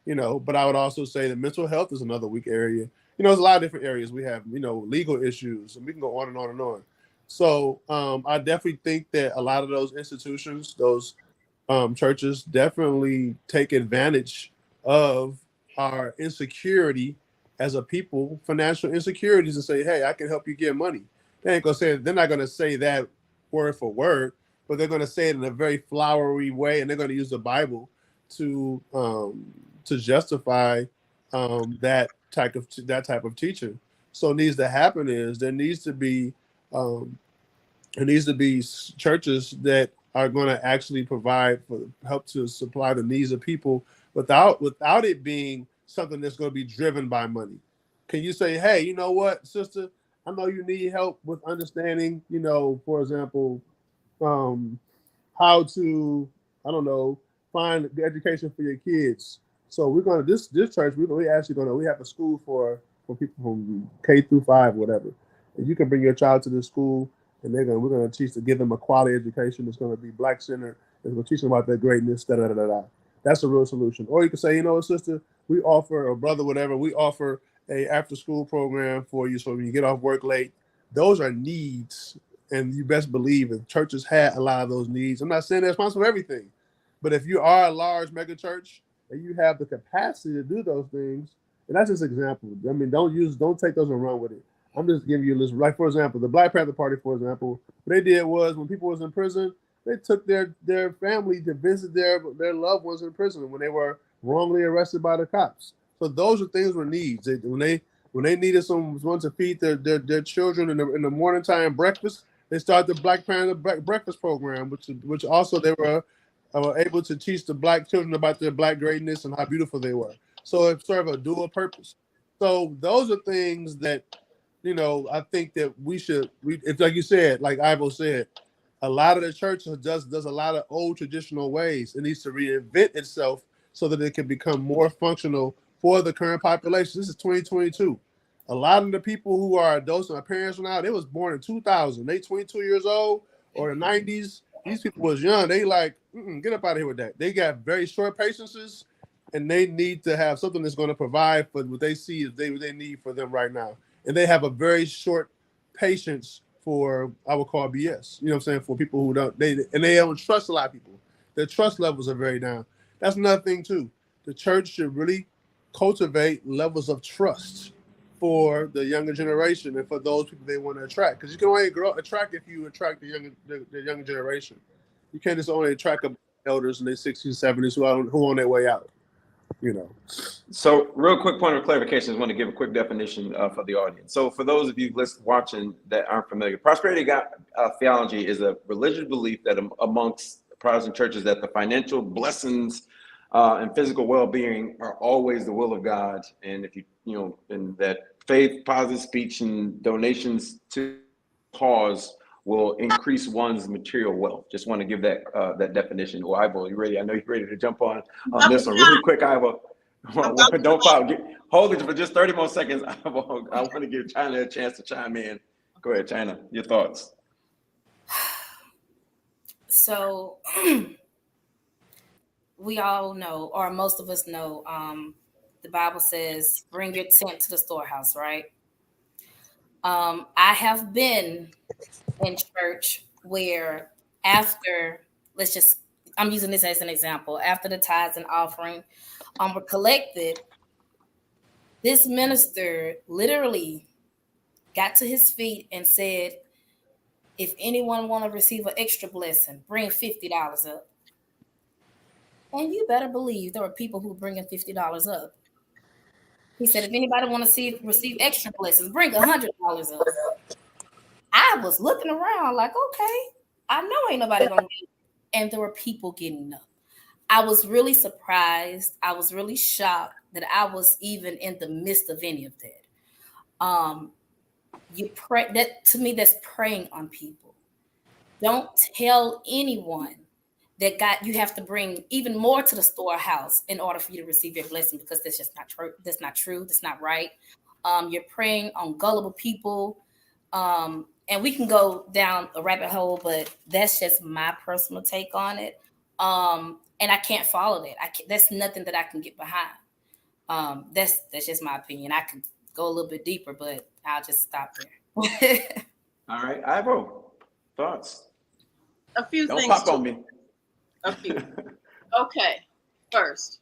But I would also say that mental health is another weak area. There's a lot of different areas we have, legal issues, and we can go on and on and on. So I definitely think that a lot of those institutions, those churches, definitely take advantage of our insecurity as a people, financial insecurities, and say, "Hey, I can help you get money." They're not gonna say that word for word, but they're gonna say it in a very flowery way, and they're gonna use the Bible to justify that type of teaching. So what needs to happen is there needs to be churches that are going to actually provide for help to supply the needs of people without it being something that's going to be driven by money. Can you say, hey, you know what, sister, I know you need help with understanding, for example, how to, I don't know, find the education for your kids. So we're going to this church. We have a school for people from K-5, whatever. And you can bring your child to this school, and we're going to teach to give them a quality education. It's going to be Black centered. It's going to teach them about their greatness. Da da da da. That's a real solution. Or you can say, sister, we offer, or brother, whatever, we offer a after school program for you. So when you get off work late, those are needs. And you best believe if churches had a lot of those needs. I'm not saying they're responsible for everything, but if you are a large mega church and you have the capacity to do those things, and that's just an example. I mean, don't take those and run with it. I'm just giving you a list. Like, for example, the Black Panther Party, for example, what they did was when people was in prison, they took their family to visit their loved ones in prison when they were wrongly arrested by the cops. So those are things were needs. When they needed someone to feed their children in the morning time breakfast, they started the Black Panther breakfast program, which also they were able to teach the Black children about their Black greatness and how beautiful they were. So it served a dual purpose. So those are things that I think that it's like you said, like Ivo said, a lot of the church does a lot of old traditional ways. It needs to reinvent itself so that it can become more functional for the current population. This is 2022. A lot of the people who are adults and our parents now, they was born in 2000. They 22 years old or the 90s. These people was young. They like, get up out of here with that. They got very short patiences, and they need to have something that's going to provide for what they see is they need for them right now. And they have a very short patience for, I would call BS. You know what I'm saying? For people who they don't trust a lot of people. Their trust levels are very down. That's another thing too. The church should really cultivate levels of trust for the younger generation and for those people they want to attract. Because you can only attract if you attract the younger generation. You can't just only attract elders in their 60s, 70s who are on their way out. So real quick point of clarification, I want to give a quick definition for the audience. So for those of you watching that aren't familiar, prosperity theology is a religious belief that amongst Protestant churches that the financial blessings and physical well-being are always the will of God. And if and that faith, positive speech, and donations to cause will increase one's material wealth. Just want to give that definition. Well, Ivo, you ready? I know you're ready to jump on this one really quick, Ivo. Don't follow. Hold it for just 30 more seconds. I want to give China a chance to chime in. Go ahead, China. Your thoughts. So we all know, or most of us know, the Bible says, bring your tent to the storehouse, right? I have been in church where after, I'm using this as an example, after the tithes and offering were collected, this minister literally got to his feet and said, if anyone want to receive an extra blessing, bring $50 up. And you better believe there were people who were bringing $50 up. He said, if anybody want to receive extra blessings, bring $100 up. I was looking around like, okay, I know ain't nobody going to get it. And there were people getting up. I was really surprised. I was really shocked that I was even in the midst of any of that. You pray that to me, that's preying on people. Don't tell anyone that God, you have to bring even more to the storehouse in order for you to receive your blessing, because that's just not true. That's not true. That's not right. You're preying on gullible people. And we can go down a rabbit hole, but that's just my personal take on it. And I can't follow that. That's nothing that I can get behind. That's just my opinion. I could go a little bit deeper, but I'll just stop there. All right, Ivo, thoughts? A few Don't things. Don't pop on me. A few. Okay. First,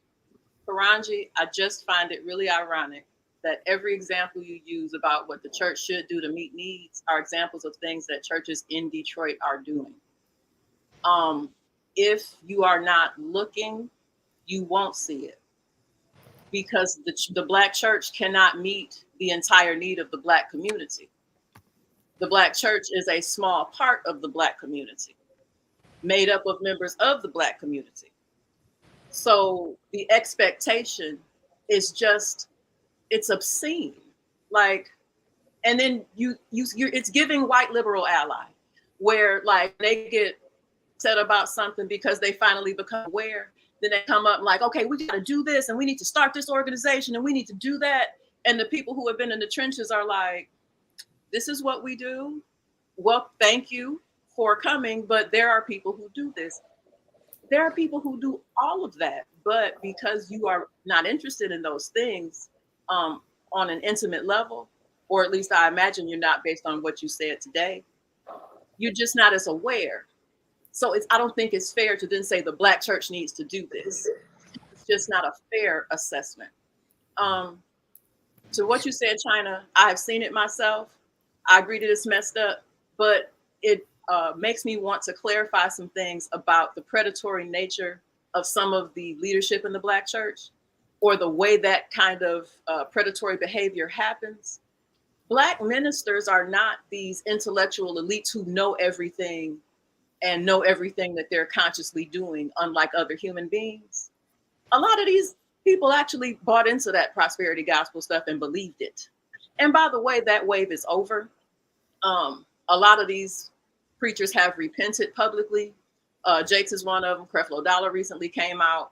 Karanji, I just find it really ironic that every example you use about what the church should do to meet needs are examples of things that churches in Detroit are doing. If you are not looking, you won't see it, because the Black church cannot meet the entire need of the Black community. The Black church is a small part of the Black community, made up of members of the Black community. So the expectation is just, it's obscene. Like, and then it's giving white liberal ally, where like they get upset about something because they finally become aware. Then they come up like, okay, we got to do this, and we need to start this organization, and we need to do that. And the people who have been in the trenches are like, this is what we do. Well, thank you for coming, but there are people who do this. There are people who do all of that, but because you are not interested in those things on an intimate level, or at least I imagine you're not based on what you said today, you're just not as aware. So I don't think it's fair to then say the Black church needs to do this. It's just not a fair assessment. To what you said, China, I've seen it myself. I agree that it's messed up, but it makes me want to clarify some things about the predatory nature of some of the leadership in the Black church, or the way that kind of predatory behavior happens. Black ministers are not these intellectual elites who know everything and know everything that they're consciously doing, unlike other human beings. A lot of these people actually bought into that prosperity gospel stuff and believed it. And by the way, that wave is over. A lot of these preachers have repented publicly. Jakes is one of them. Creflo Dollar recently came out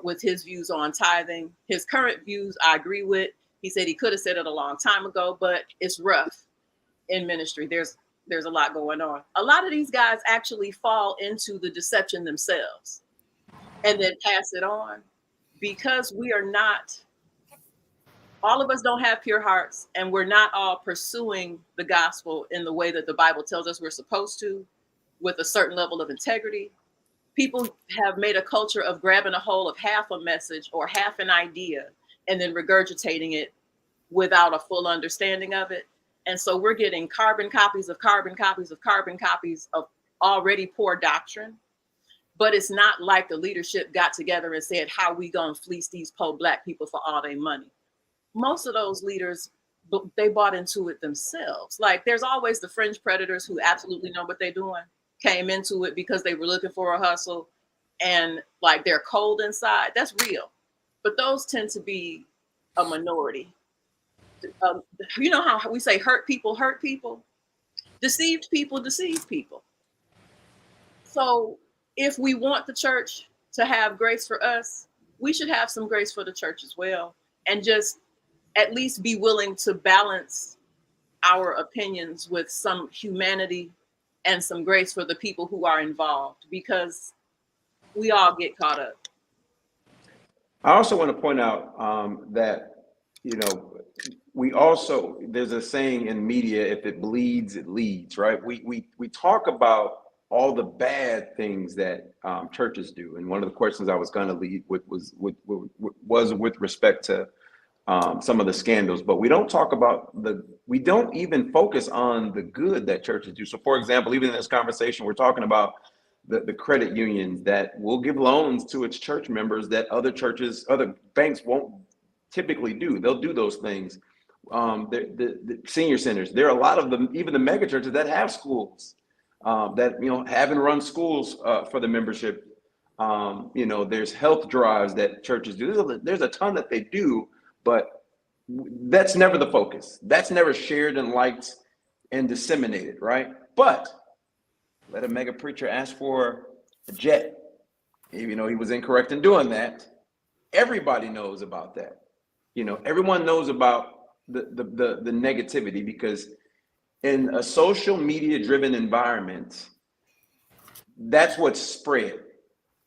with his views on tithing. His current views, I agree with. He said he could have said it a long time ago, but it's rough in ministry. There's a lot going on. A lot of these guys actually fall into the deception themselves and then pass it on, because we are not, all of us don't have pure hearts, and we're not all pursuing the gospel in the way that the Bible tells us we're supposed to, with a certain level of integrity. People have made a culture of grabbing a hold of half a message or half an idea and then regurgitating it without a full understanding of it. And so we're getting carbon copies of carbon copies of carbon copies of already poor doctrine. But it's not like the leadership got together and said, how we gonna fleece these poor Black people for all their money. Most of those leaders, they bought into it themselves. Like, there's always the fringe predators who absolutely know what they're doing, came into it because they were looking for a hustle, and like they're cold inside. That's real. But those tend to be a minority. You know how we say hurt people, deceived people deceive people. So if we want the church to have grace for us, we should have some grace for the church as well, and just at least be willing to balance our opinions with some humanity and some grace for the people who are involved, because we all get caught up. I also want to point out that, you know, there's a saying in media, if it bleeds, it leads, right? We talk about all the bad things that churches do. And one of the questions I was going to lead with was with respect to some of the scandals, but we don't talk about we don't even focus on the good that churches do. So for example, even in this conversation, we're talking about the credit unions that will give loans to its church members that other banks won't typically do. They'll do those things. The senior centers, there are a lot of them, even the mega churches that have schools that, you know, have and run schools for the membership. You know, there's health drives that churches do. There's a ton that they do, but that's never the focus. That's never shared and liked and disseminated, right? But let a mega preacher ask for a jet, even though he was incorrect in doing that. Everybody knows about that. You know, everyone knows about the negativity, because in a social media driven environment, that's what's spread.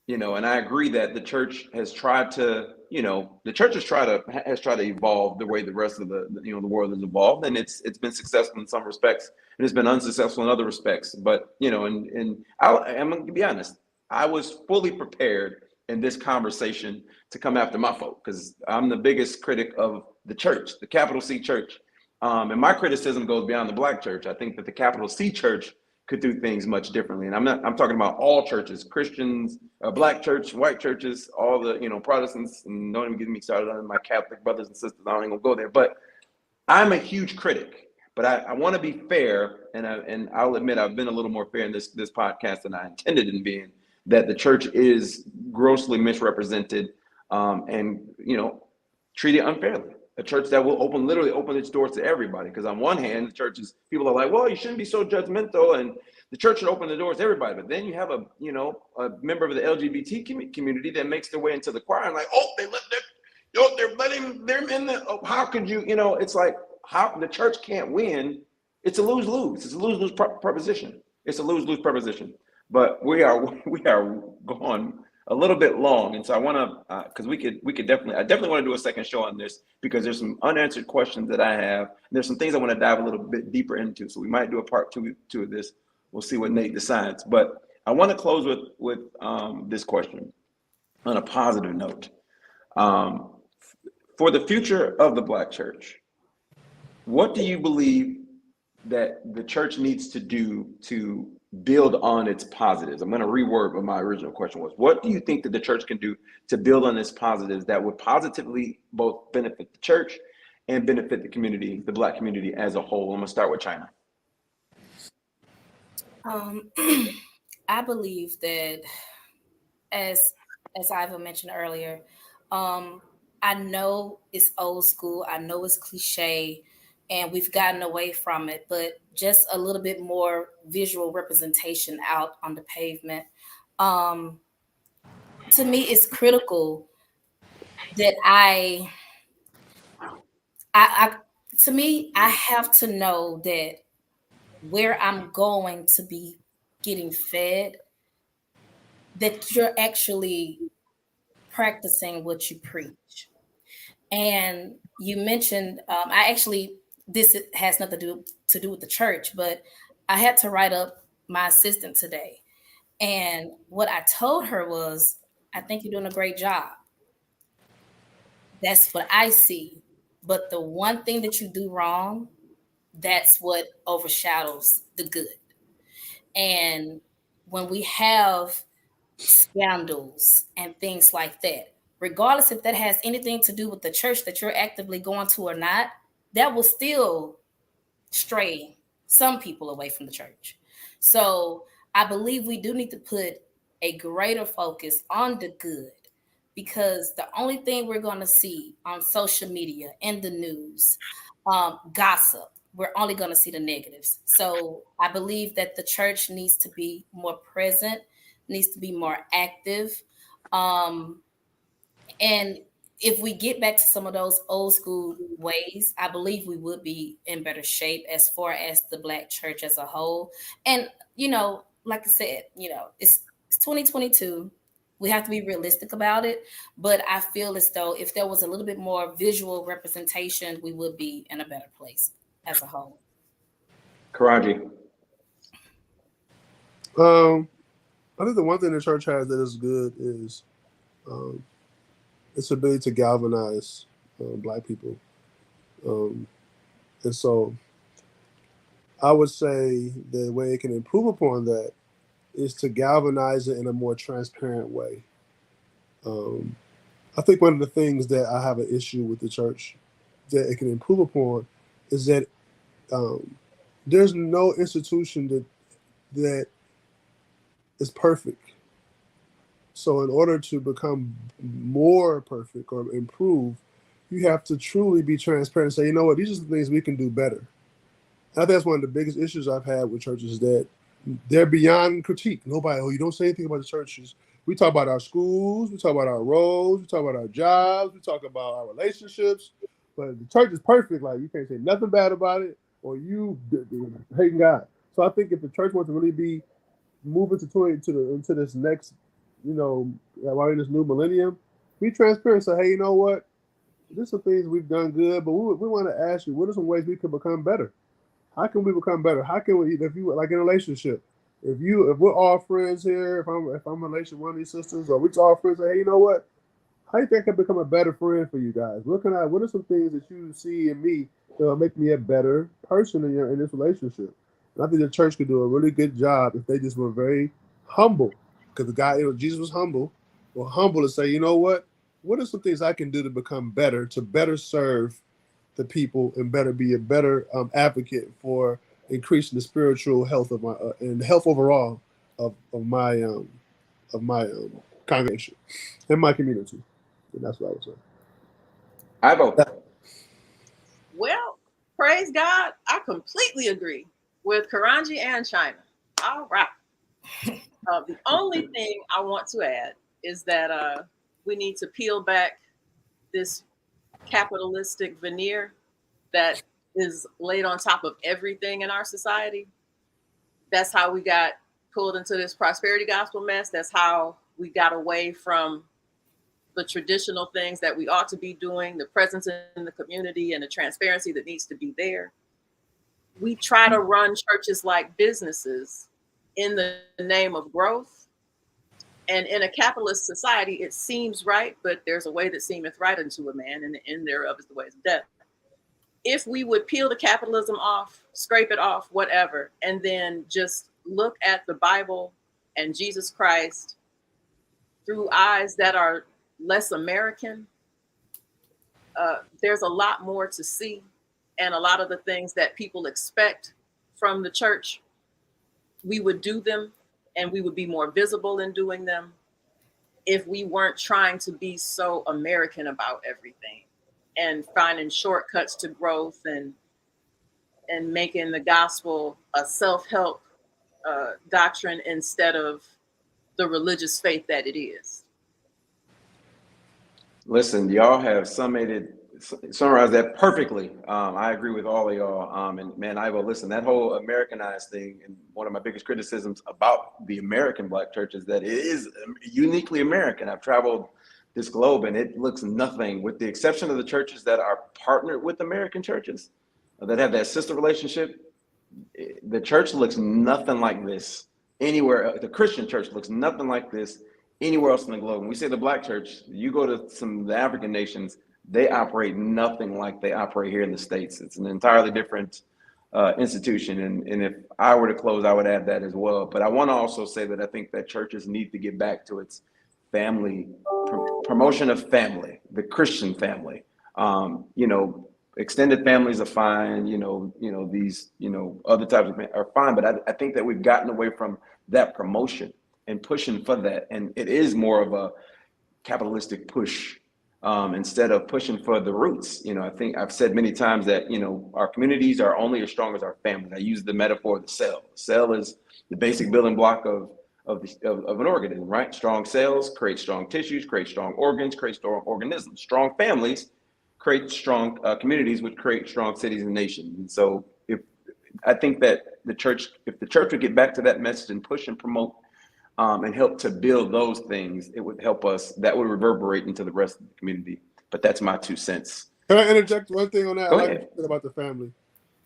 You know, and I agree that the church has tried to, you know, the church has tried to evolve the way the rest of the you know, the world has evolved, and it's been successful in some respects, and it's been unsuccessful in other respects. But you know, I'm gonna be honest, I was fully prepared in this conversation to come after my folk, because I'm the biggest critic of the church, the capital C church, and my criticism goes beyond the Black church. I think that the capital C church could do things much differently. And I'm talking about all churches, Christians, Black church, white churches, all the, you know, Protestants, and don't even get me started on my Catholic brothers and sisters. I don't even go there. But I'm a huge critic, but I want to be fair, and I'll admit I've been a little more fair in this podcast than I intended in being, that the church is grossly misrepresented, and, you know, treated unfairly. A church that will literally open its doors to everybody. Because on one hand, the churches, people are like, well, you shouldn't be so judgmental, and the church should open the doors to everybody. But then you have a member of the LGBT community that makes their way into the choir and like, oh, they're letting them in the, oh, how could you, you know, it's like, how the church can't win. It's a lose-lose. It's a lose-lose proposition. It's a lose-lose proposition. But we are going a little bit long, and so I want to, because I definitely want to do a second show on this, because there's some unanswered questions that I have. And there's some things I want to dive a little bit deeper into. So we might do a part two of this. We'll see what Nate decides. But I want to close with this question on a positive note. For the future of the Black church, what do you believe that the church needs to do to build on its positives? I'm going to reword what my original question was. What do you think that the church can do to build on its positives that would positively both benefit the church and benefit the community, the Black community as a whole? I'm going to start with China. I believe that, as Iva mentioned earlier, I know it's old school, I know it's cliche, and we've gotten away from it, but just a little bit more visual representation out on the pavement. To me, it's critical that I have to know that where I'm going to be getting fed, that you're actually practicing what you preach. And you mentioned, this has nothing to do with the church, but I had to write up my assistant today. And what I told her was, I think you're doing a great job. That's what I see. But the one thing that you do wrong, that's what overshadows the good. And when we have scandals and things like that, regardless if that has anything to do with the church that you're actively going to or not, that will still stray some people away from the church. So I believe we do need to put a greater focus on the good, because the only thing we're going to see on social media, in the news, gossip, we're only going to see the negatives. So I believe that the church needs to be more present, needs to be more active. And if we get back to some of those old school ways, I believe we would be in better shape as far as the Black church as a whole. And, you know, like I said, you know, it's 2022. We have to be realistic about it. But I feel as though if there was a little bit more visual representation, we would be in a better place as a whole. Karaji. I think the one thing the church has that is good is its ability to galvanize Black people. And so I would say the way it can improve upon that is to galvanize it in a more transparent way. I think one of the things that I have an issue with the church that it can improve upon is that there's no institution that is perfect. So in order to become more perfect or improve, you have to truly be transparent and say, you know what, these are the things we can do better. And I think that's one of the biggest issues I've had with churches, is that they're beyond critique. Nobody, you don't say anything about the churches. We talk about our schools, we talk about our roles, we talk about our jobs, we talk about our relationships. But the church is perfect. Like, you can't say nothing bad about it, or you hating God. So I think if the church wants to really be moving into this next, while in this new millennium, be transparent. Say, hey, you know what? There's some things we've done good, but we want to ask you, what are some ways we can become better? How can we become better? How can we, if you like in a relationship, if we're all friends here, if I'm in a relationship with one of these sisters, or we're all friends, say, hey, you know what? How do you think I can become a better friend for you guys? What are some things that you see in me that will make me a better person in this relationship? And I think the church could do a really good job if they just were very humble. Because the guy, Jesus was humble. Well, humble to say, you know what? What are some things I can do to become better, to better serve the people, and be a better advocate for increasing the spiritual health of my and health overall of my congregation and my community. And that's what I would say. I vote. Well, praise God. I completely agree with Karanji and China. All right. The only thing I want to add is that we need to peel back this capitalistic veneer that is laid on top of everything in our society. That's how we got pulled into this prosperity gospel mess. That's how we got away from the traditional things that we ought to be doing, the presence in the community and the transparency that needs to be there. We try to run churches like businesses in the name of growth. And in a capitalist society, it seems right, but there's a way that seemeth right unto a man, and the end thereof is the ways of death. If we would peel the capitalism off, scrape it off, whatever, and then just look at the Bible and Jesus Christ through eyes that are less American, there's a lot more to see. And a lot of the things that people expect from the church, we would do them, and we would be more visible in doing them if we weren't trying to be so American about everything and finding shortcuts to growth and making the gospel a self-help doctrine instead of the religious faith that it is. Listen, y'all have summarized that perfectly. I agree with all of y'all. And man, I will listen. That whole Americanized thing, and one of my biggest criticisms about the American Black church is that it is uniquely American. I've traveled this globe, and it looks nothing, with the exception of the churches that are partnered with American churches that have that sister relationship. The church looks nothing like this anywhere. The Christian church looks nothing like this anywhere else in the globe. When we say the Black church, you go to some of the African nations, they operate nothing like they operate here in the States. It's an entirely different institution. And if I were to close, I would add that as well. But I want to also say that I think that churches need to get back to its family, promotion of family, the Christian family. Extended families are fine, these, other types of are fine. But I think that we've gotten away from that promotion and pushing for that. And it is more of a capitalistic push instead of pushing for the roots. I think I've said many times that, our communities are only as strong as our families. I use the metaphor of the cell. The cell is the basic building block of an organism, right? Strong cells create strong tissues, create strong organs, create strong organisms. Strong families create strong communities, which create strong cities and nations. And so I think that if the church would get back to that message and push and promote and help to build those things, it would help us. That would reverberate into the rest of the community. But that's my 2 cents. Can I interject one thing on that? Go I ahead. like to say about the family.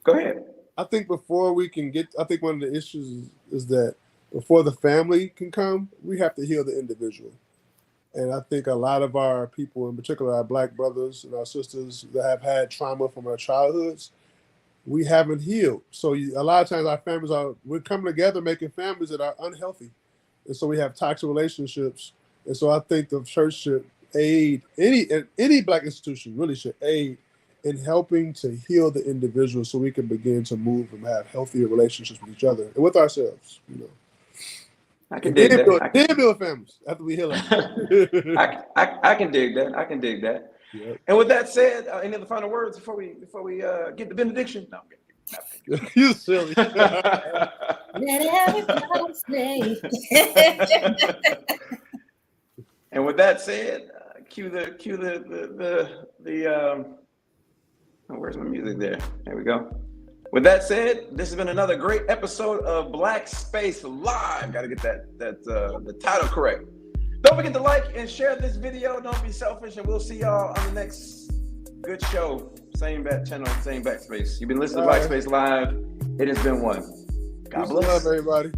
Go ahead. I think before we can I think one of the issues is that before the family can come, we have to heal the individual. And I think a lot of our people, in particular our Black brothers and our sisters that have had trauma from our childhoods, we haven't healed. So a lot of times our families we're coming together making families that are unhealthy. And so we have toxic relationships. And so I think the church should aid, any Black institution really should aid in helping to heal the individual so we can begin to move and have healthier relationships with each other and with ourselves. I can dig that. Then build families after we heal out. I can dig that. I can dig that. Yep. And with that said, any other final words before we get the benediction? No, I'm kidding. You silly. Let everybody say. And with that said, cue the where's my music there? There we go. With that said, this has been another great episode of Black Space Live. Got to get the title correct. Don't forget to like and share this video. Don't be selfish, and we'll see y'all on the next good show. Same bat channel, same backspace. You've been listening to Black Space Live. It has been one. God bless everybody.